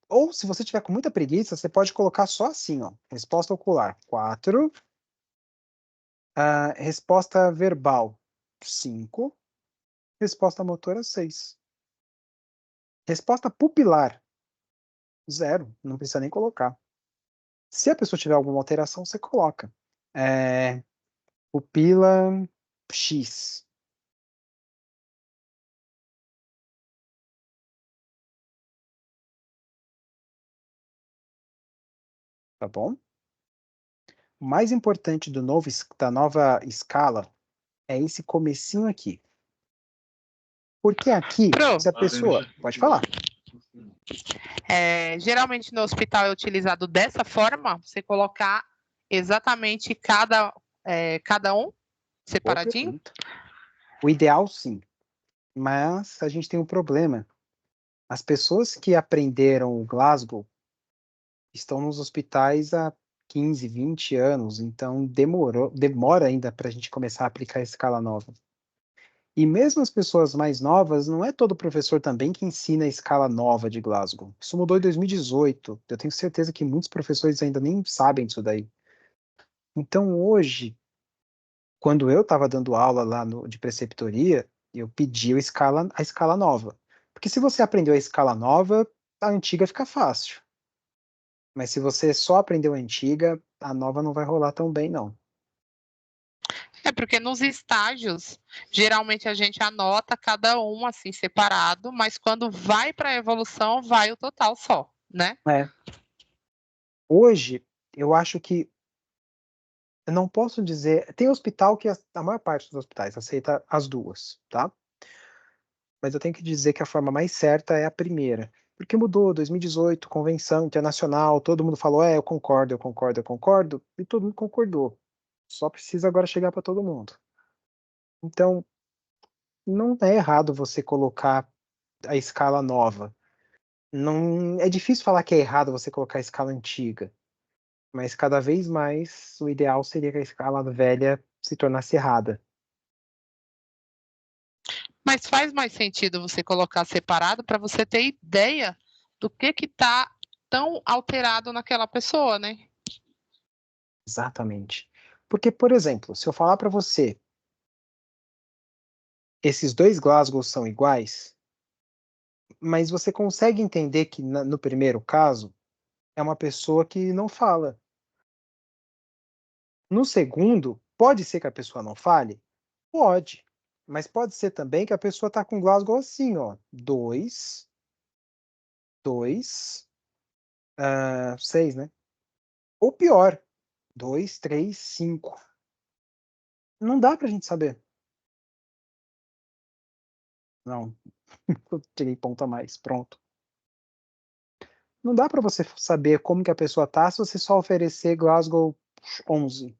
Ou, se você tiver com muita preguiça, você pode colocar só assim, ó. Resposta ocular, 4. Resposta verbal, 5. Resposta motora, 6. Resposta pupilar, 0. Não precisa nem colocar. Se a pessoa tiver alguma alteração, você coloca. Pupila X. Tá bom? O mais importante da nova escala é esse comecinho aqui. Porque aqui, Pro, se a pessoa... Pode falar. geralmente no hospital é utilizado dessa forma, você colocar exatamente cada um Boa separadinho? pergunta. O ideal, sim. Mas a gente tem um problema. As pessoas que aprenderam o Glasgow estão nos hospitais há 15, 20 anos, então demora ainda para a gente começar a aplicar a escala nova. E mesmo as pessoas mais novas, não é todo professor também que ensina a escala nova de Glasgow. Isso mudou em 2018. Eu tenho certeza que muitos professores ainda nem sabem disso daí. Então, hoje, quando eu estava dando aula lá de preceptoria, eu pedi a escala nova. Porque se você aprendeu a escala nova, a antiga fica fácil. Mas se você só aprendeu a antiga, a nova não vai rolar tão bem, não. É porque nos estágios, geralmente a gente anota cada um assim separado, mas quando vai para a evolução, vai o total só, né? É. Hoje, eu acho que eu não posso dizer. Tem hospital que a maior parte dos hospitais aceita as duas, tá? Mas eu tenho que dizer que a forma mais certa é a primeira. Porque mudou, 2018, convenção internacional, todo mundo falou, eu concordo, eu concordo, eu concordo, e todo mundo concordou. Só precisa agora chegar para todo mundo. Então, não é errado você colocar a escala nova. Não, é difícil falar que é errado você colocar a escala antiga, mas cada vez mais o ideal seria que a escala velha se tornasse errada. Mas faz mais sentido você colocar separado para você ter ideia do que está tão alterado naquela pessoa, né? Exatamente. Porque, por exemplo, se eu falar para você, esses dois Glasgow são iguais, mas você consegue entender que no primeiro caso é uma pessoa que não fala. No segundo, pode ser que a pessoa não fale? Pode. Mas pode ser também que a pessoa está com Glasgow assim, ó. 2, 2, 6, né? Ou pior, 2, 3, 5. Não dá pra gente saber. Não, eu tirei ponto a mais, pronto. Não dá pra você saber como que a pessoa tá se você só oferecer Glasgow 11.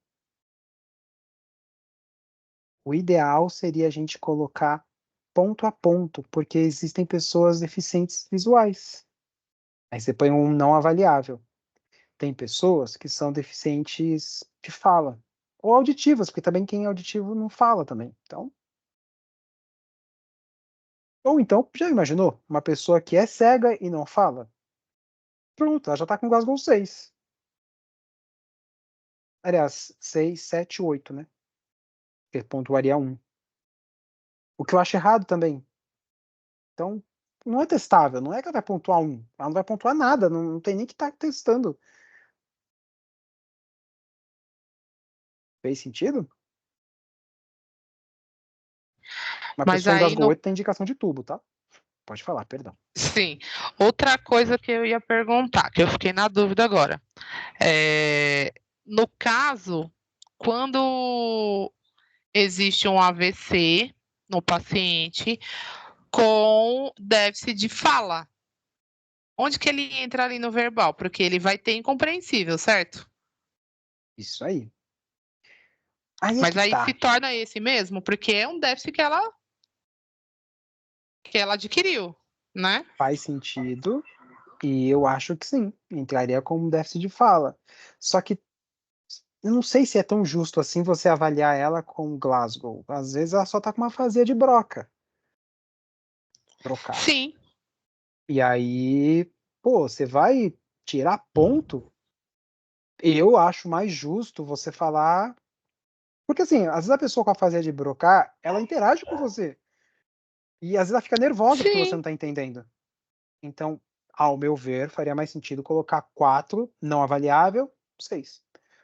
O ideal seria a gente colocar ponto a ponto, porque existem pessoas deficientes visuais. Aí você põe um não avaliável. Tem pessoas que são deficientes de fala, ou auditivas, porque também quem é auditivo não fala também. Então, ou então, já imaginou? Uma pessoa que é cega e não fala? Pronto, ela já está com Glasgow 6. Aliás, 6, 7, 8, né? Porque pontuaria 1. O que eu acho errado também. Então, não é testável, não é que ela vai pontuar 1. Ela não vai pontuar nada, não tem nem que estar testando. Fez sentido? Uma Mas pessoa em aí Glasgow no 8 tem indicação de tubo, tá? Pode falar, perdão. sim. Outra coisa que eu ia perguntar, que eu fiquei na dúvida agora. No caso, quando existe um AVC no paciente com déficit de fala, onde que ele entra ali no verbal? Porque ele vai ter incompreensível, certo? Isso aí. Aí é Mas que aí se tá. torna esse mesmo, porque é um déficit que ela adquiriu, né? Faz sentido. E eu acho que sim, entraria como déficit de fala. Só que eu não sei se é tão justo assim você avaliar ela com Glasgow. Às vezes ela só tá com uma afasia de brocar. Sim. E aí, pô, você vai tirar ponto? Eu acho mais justo você falar. Porque assim, às vezes a pessoa com afasia de brocar, ela interage com você. E às vezes ela fica nervosa porque você Sim. não tá entendendo. Então, ao meu ver, faria mais sentido colocar 4 não avaliável, 6.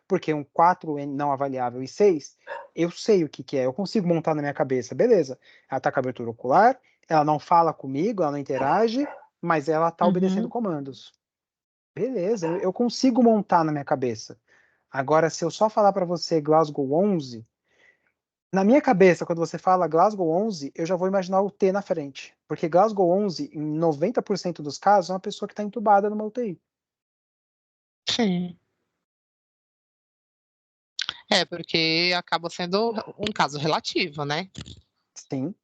Porque um 4 não avaliável e 6, eu sei o que, que é, eu consigo montar na minha cabeça, beleza. Ela tá com abertura ocular, ela não fala comigo, ela não interage, mas ela tá obedecendo Uhum. comandos. Beleza, eu consigo montar na minha cabeça. Agora, se eu só falar para você Glasgow 11, na minha cabeça, quando você fala Glasgow 11, eu já vou imaginar o T na frente. Porque Glasgow 11, em 90% dos casos, é uma pessoa que está entubada numa UTI. Sim. É, porque acaba sendo um caso relativo, né? Sim,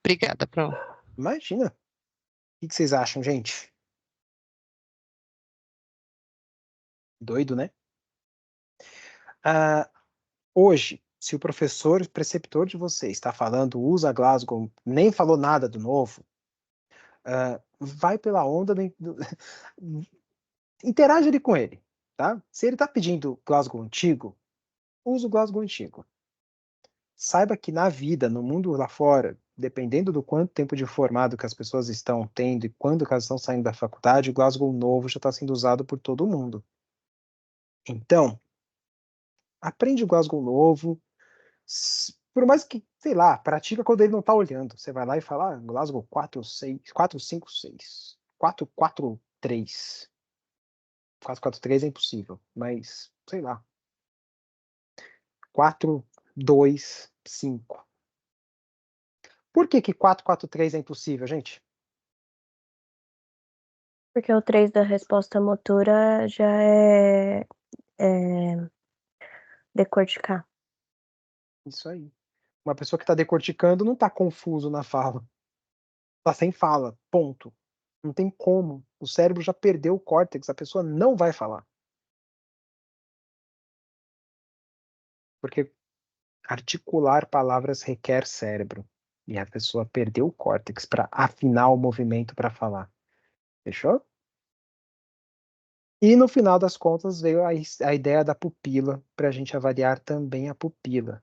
Obrigada, Pro. imagina. O que vocês acham, gente? Doido, né? Ah, hoje, se o professor preceptor de vocês está falando usa Glasgow, nem falou nada do novo, vai pela onda, interage ali com ele, tá? Se ele está pedindo Glasgow antigo, usa o Glasgow antigo. Saiba que na vida, no mundo lá fora, dependendo do quanto tempo de formado que as pessoas estão tendo e quando que elas estão saindo da faculdade, o Glasgow novo já está sendo usado por todo mundo. Então, aprende o Glasgow novo, por mais que, sei lá, pratica quando ele não está olhando. Você vai lá e fala, Glasgow 456, 443. 443 é impossível, mas, sei lá, 425. Por que 443 é impossível, gente? Porque o 3 da resposta motora já é decorticar. Isso aí. Uma pessoa que está decorticando não está confuso na fala. Está sem fala, ponto. Não tem como. O cérebro já perdeu o córtex, a pessoa não vai falar. Porque articular palavras requer cérebro. E a pessoa perdeu o córtex para afinar o movimento para falar. Fechou? E no final das contas veio a ideia da pupila, para a gente avaliar também a pupila.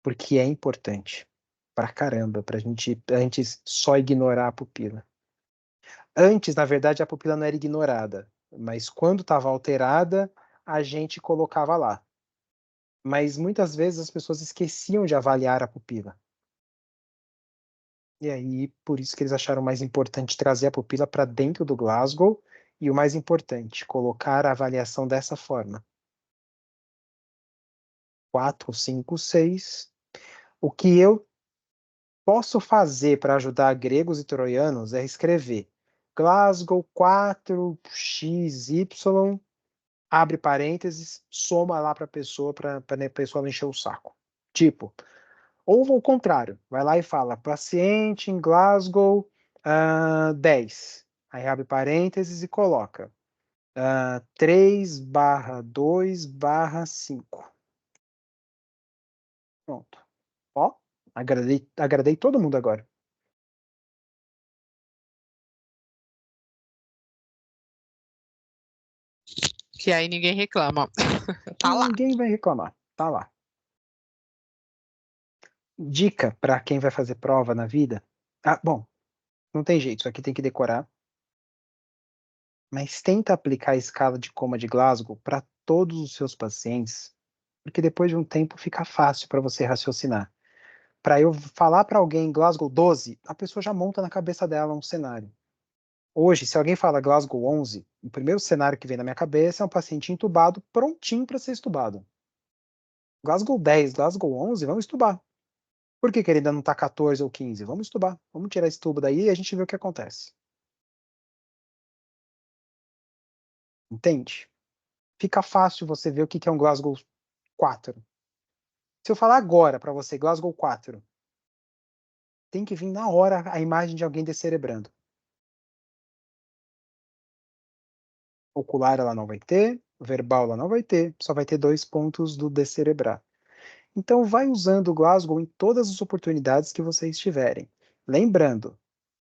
Porque é importante pra caramba, pra gente só ignorar a pupila. Antes, na verdade, a pupila não era ignorada, mas quando estava alterada, a gente colocava lá. Mas muitas vezes as pessoas esqueciam de avaliar a pupila. E aí, por isso que eles acharam mais importante trazer a pupila para dentro do Glasgow e o mais importante, colocar a avaliação dessa forma. 4, 5, 6. O que eu posso fazer para ajudar gregos e troianos é escrever Glasgow 4XY, abre parênteses, soma lá para a pessoa não encher o saco. Tipo, ou ao contrário, vai lá e fala paciente em Glasgow 10. Aí abre parênteses e coloca 3/2/5. Pronto. Ó, agradei todo mundo agora. Que aí ninguém reclama. Tá lá. Ninguém vai reclamar. Tá lá. Dica para quem vai fazer prova na vida. Bom, não tem jeito, isso aqui tem que decorar. Mas tenta aplicar a escala de coma de Glasgow para todos os seus pacientes, porque depois de um tempo fica fácil para você raciocinar. Para eu falar para alguém Glasgow 12, a pessoa já monta na cabeça dela um cenário. Hoje, se alguém fala Glasgow 11, o primeiro cenário que vem na minha cabeça é um paciente entubado, prontinho para ser estubado. Glasgow 10, Glasgow 11, vamos estubar. Por que ele ainda não está 14 ou 15? Vamos estubar. Vamos tirar esse tubo daí e a gente vê o que acontece. Entende? Fica fácil você ver o que é um Glasgow 4. Se eu falar agora para você, Glasgow 4, tem que vir na hora a imagem de alguém descerebrando. Ocular ela não vai ter, verbal ela não vai ter, só vai ter 2 pontos do descerebrar. Então vai usando o Glasgow em todas as oportunidades que vocês tiverem. Lembrando,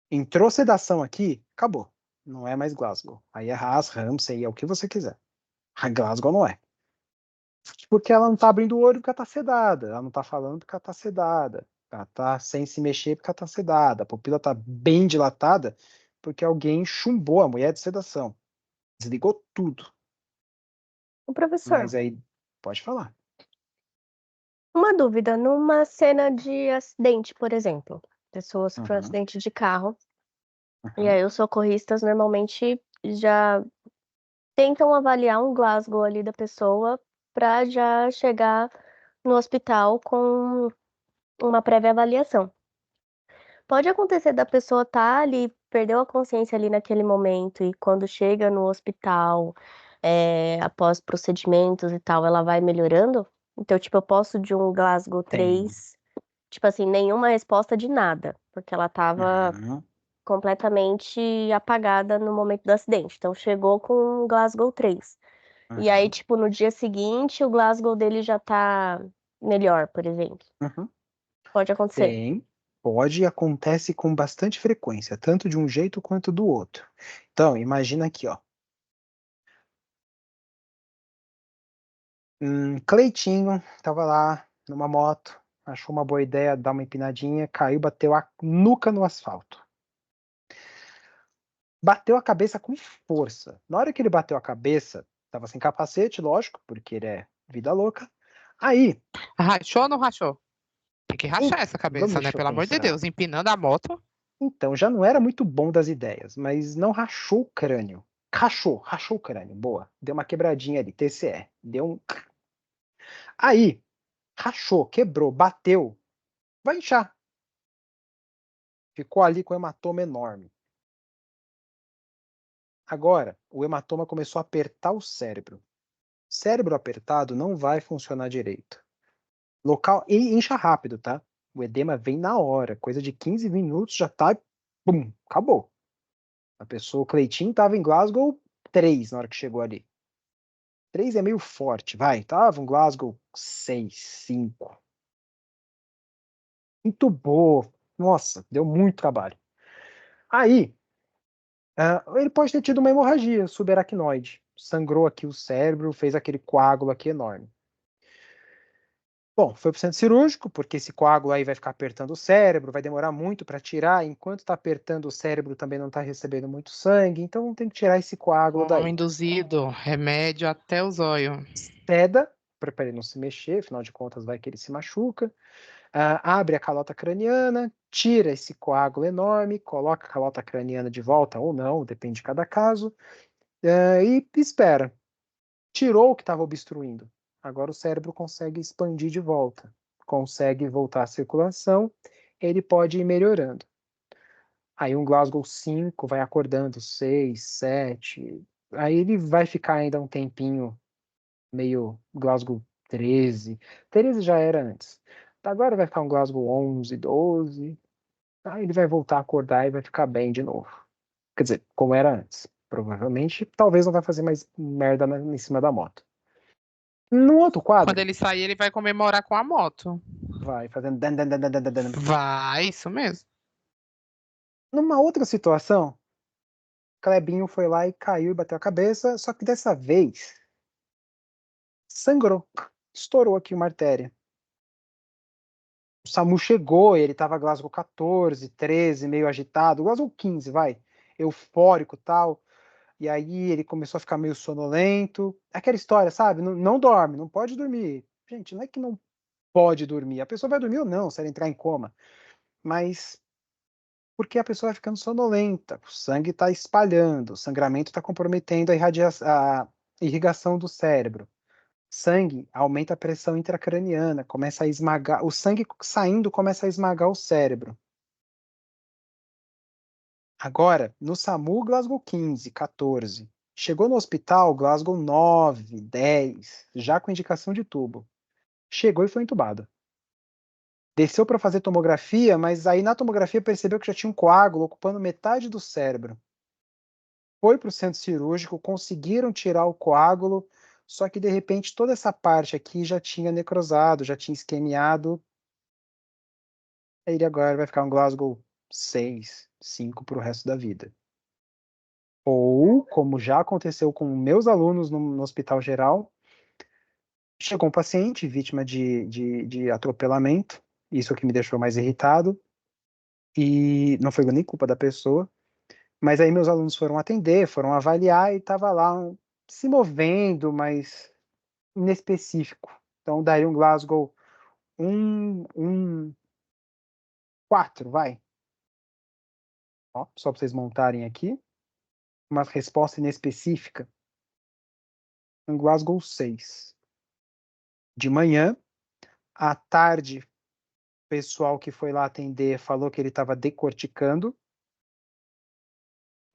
entrou sedação aqui, acabou. Não é mais Glasgow. Aí é Haas, Ramsay, é o que você quiser. A Glasgow não é. Porque ela não tá abrindo o olho porque ela tá sedada. Ela não tá falando porque ela tá sedada. Ela tá sem se mexer porque ela tá sedada. A pupila tá bem dilatada porque alguém chumbou a mulher de sedação. Desligou tudo. O professor, Mas aí, pode falar. uma dúvida, numa cena de acidente, por exemplo, pessoa sofreu um Uhum, acidente de carro, e uhum, aí os socorristas normalmente já tentam avaliar um Glasgow ali da pessoa para já chegar no hospital com uma prévia avaliação. Pode acontecer da pessoa estar ali, perdeu a consciência ali naquele momento, e quando chega no hospital, após procedimentos e tal, ela vai melhorando. Então, tipo, eu posso de um Glasgow Tem. 3, tipo assim, nenhuma resposta de nada, porque ela tava Uhum. completamente apagada no momento do acidente. Então, chegou com um Glasgow 3. E aí, Uhum. tipo, no dia seguinte, o Glasgow dele já tá melhor, por exemplo. Uhum. Pode acontecer. Tem. Pode e acontece com bastante frequência, tanto de um jeito quanto do outro. Então, imagina aqui, ó. Cleitinho tava lá numa moto, achou uma boa ideia dar uma empinadinha, caiu, bateu a nuca no asfalto. Bateu a cabeça com força. Na hora que ele bateu a cabeça, tava sem capacete, lógico, porque ele é vida louca. Aí, Rachou ou não rachou? Tem que rachar essa cabeça, né? deixa eu Pelo amor de pensar. Deus, empinando a moto. Então, já não era muito bom das ideias, mas não rachou o crânio. Rachou o crânio, boa. Deu uma quebradinha ali, TCE. Deu um. Aí, rachou, quebrou, bateu. Vai inchar. Ficou ali com um hematoma enorme. Agora, o hematoma começou a apertar o cérebro. Cérebro apertado não vai funcionar direito. Local. E incha rápido, tá? O edema vem na hora. Coisa de 15 minutos já tá. Pum, acabou. A pessoa, o Cleitinho, tava em Glasgow 3 na hora que chegou ali. 3 é meio forte, vai. Tava um Glasgow 6, 5. Muito boa. Nossa, deu muito trabalho. Aí, ele pode ter tido uma hemorragia subaracnoide. Sangrou aqui o cérebro, fez aquele coágulo aqui enorme. Bom, foi para o centro cirúrgico, porque esse coágulo aí vai ficar apertando o cérebro, vai demorar muito para tirar. Enquanto está apertando o cérebro, também não está recebendo muito sangue, então tem que tirar esse coágulo Um daí. induzido, remédio até o zóio. Seda, para ele não se mexer, afinal de contas vai que ele se machuca. Abre a calota craniana, tira esse coágulo enorme, coloca a calota craniana de volta ou não, depende de cada caso, e espera. Tirou o que estava obstruindo. Agora o cérebro consegue expandir de volta, consegue voltar à circulação, ele pode ir melhorando. Aí um Glasgow 5 vai acordando 6, 7, aí ele vai ficar ainda um tempinho meio Glasgow 13. 13 já era antes. Agora vai ficar um Glasgow 11, 12. Aí ele vai voltar a acordar e vai ficar bem de novo. Quer dizer, como era antes. Provavelmente, talvez não vai fazer mais merda em cima da moto. No outro Quando quadro, ele sair, ele vai comemorar com a moto. vai fazendo dan, dan, dan, dan, dan, dan, dan. Vai, isso mesmo. Numa outra situação, Clebinho foi lá e caiu e bateu a cabeça, só que dessa vez sangrou, estourou aqui uma artéria. O SAMU chegou, ele tava Glasgow 14, 13, meio agitado, Glasgow 15, vai, eufórico e tal. E aí ele começou a ficar meio sonolento. Aquela história, sabe? Não, não dorme, não pode dormir. Gente, não é que não pode dormir. A pessoa vai dormir ou não, se ela entrar em coma. Mas porque a pessoa vai ficando sonolenta, o sangue está espalhando, o sangramento está comprometendo a irrigação do cérebro. Sangue aumenta a pressão intracraniana, começa a esmagar, o sangue saindo começa a esmagar o cérebro. Agora, no SAMU, Glasgow 15, 14. Chegou no hospital, Glasgow 9, 10, já com indicação de tubo. Chegou e foi entubado. Desceu para fazer tomografia, mas aí na tomografia percebeu que já tinha um coágulo ocupando metade do cérebro. Foi para o centro cirúrgico, conseguiram tirar o coágulo, só que de repente toda essa parte aqui já tinha necrosado, já tinha isquemiado. Ele agora vai ficar um Glasgow 6, 5 para o resto da vida. Ou, como já aconteceu com meus alunos no Hospital Geral, chegou um paciente vítima de atropelamento, isso que me deixou mais irritado, e não foi nem culpa da pessoa, mas aí meus alunos foram atender, foram avaliar e estava lá se movendo, mas inespecífico. Então daria um Glasgow 4, vai. Ó, só para vocês montarem aqui. uma resposta inespecífica, um Glasgow 6. De manhã, à tarde, o pessoal que foi lá atender falou que ele estava decorticando.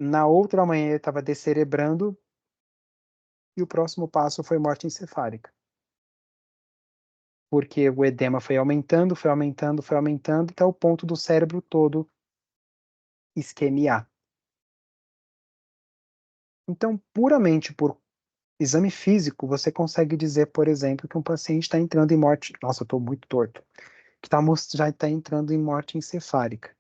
Na outra manhã ele estava descerebrando. E o próximo passo foi morte encefálica. Porque o edema foi aumentando, foi aumentando, foi aumentando, até o ponto do cérebro todo isquemiar. Então, puramente por exame físico, você consegue dizer, por exemplo, que um paciente está entrando em morte... Nossa, eu estou muito torto. Que já está entrando em morte encefálica.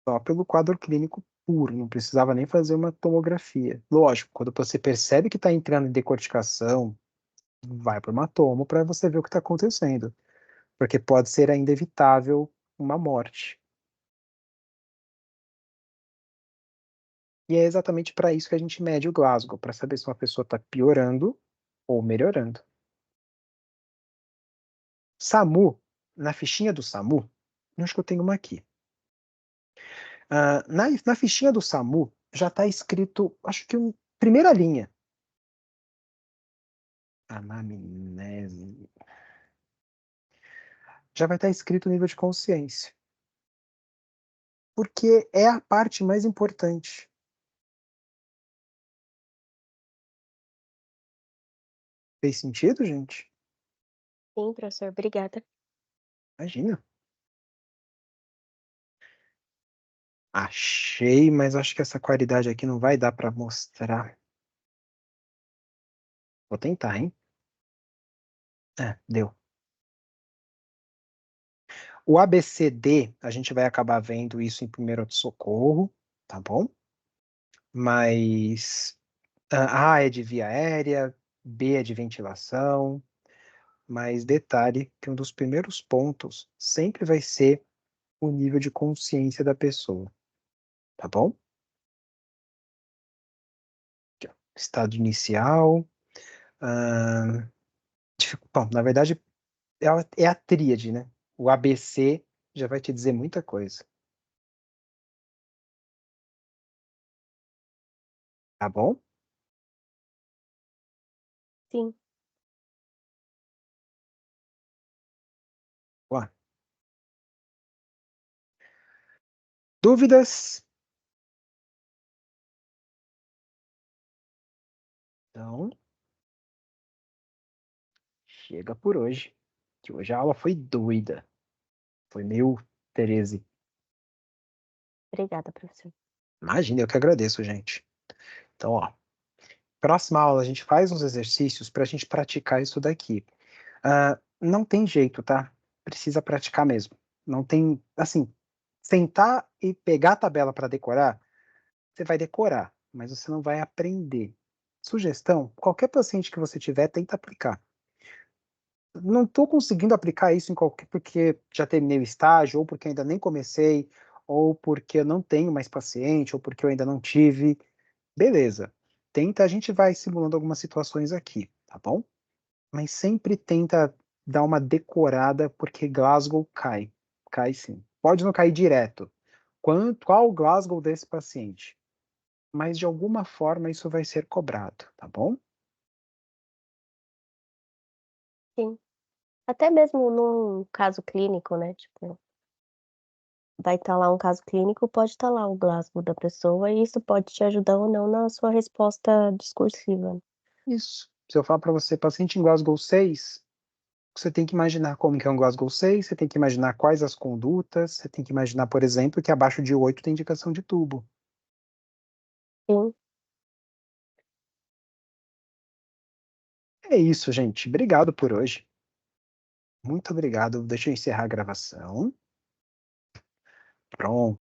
Só pelo quadro clínico puro, não precisava nem fazer uma tomografia. Lógico, quando você percebe que está entrando em decorticação, vai para uma tomo para você ver o que está acontecendo. Porque pode ser ainda evitável uma morte. E é exatamente para isso que a gente mede o Glasgow, para saber se uma pessoa está piorando ou melhorando. SAMU, na fichinha do SAMU, eu acho que eu tenho uma aqui. Na fichinha do SAMU já está escrito, acho que primeira linha. Anamnese. Já vai estar escrito o nível de consciência. Porque é a parte mais importante. Fez sentido, gente? Sim, professor, obrigada. Imagina. Achei, mas acho que essa qualidade aqui não vai dar para mostrar. Vou tentar, hein? Deu. O ABCD, a gente vai acabar vendo isso em primeiro socorro, tá bom? Mas A é de via aérea, B é de ventilação, mas detalhe que um dos primeiros pontos sempre vai ser o nível de consciência da pessoa, tá bom? Aqui, ó. Estado inicial. Bom, na verdade, é a tríade, né? O ABC já vai te dizer muita coisa, tá bom? Sim. Ó, dúvidas? Então, chega por hoje, que hoje a aula foi doida. Foi meio Tereze. Obrigada, professor. Imagina, eu que agradeço, gente. Então, ó, próxima aula a gente faz uns exercícios para a gente praticar isso daqui. Não tem jeito, tá? Precisa praticar mesmo. Não tem, assim, sentar e pegar a tabela para decorar, você vai decorar, mas você não vai aprender. Sugestão, qualquer paciente que você tiver, tenta aplicar. Não estou conseguindo aplicar isso em qualquer, porque já terminei o estágio, ou porque ainda nem comecei, ou porque eu não tenho mais paciente, ou porque eu ainda não tive. Beleza. A gente vai simulando algumas situações aqui, tá bom? Mas sempre tenta dar uma decorada, porque Glasgow cai. Cai sim. Pode não cair direto. Qual o Glasgow desse paciente? Mas de alguma forma isso vai ser cobrado, tá bom? Sim. Até mesmo num caso clínico, né? Tipo, vai estar lá um caso clínico, pode estar lá o Glasgow da pessoa, e isso pode te ajudar ou não na sua resposta discursiva. Isso. Se eu falar para você, paciente em Glasgow 6, você tem que imaginar como que é um Glasgow 6, você tem que imaginar quais as condutas, você tem que imaginar, por exemplo, que abaixo de 8 tem indicação de tubo. Sim. É isso, gente. Obrigado por hoje. Muito obrigado. Deixa eu encerrar a gravação. Pronto.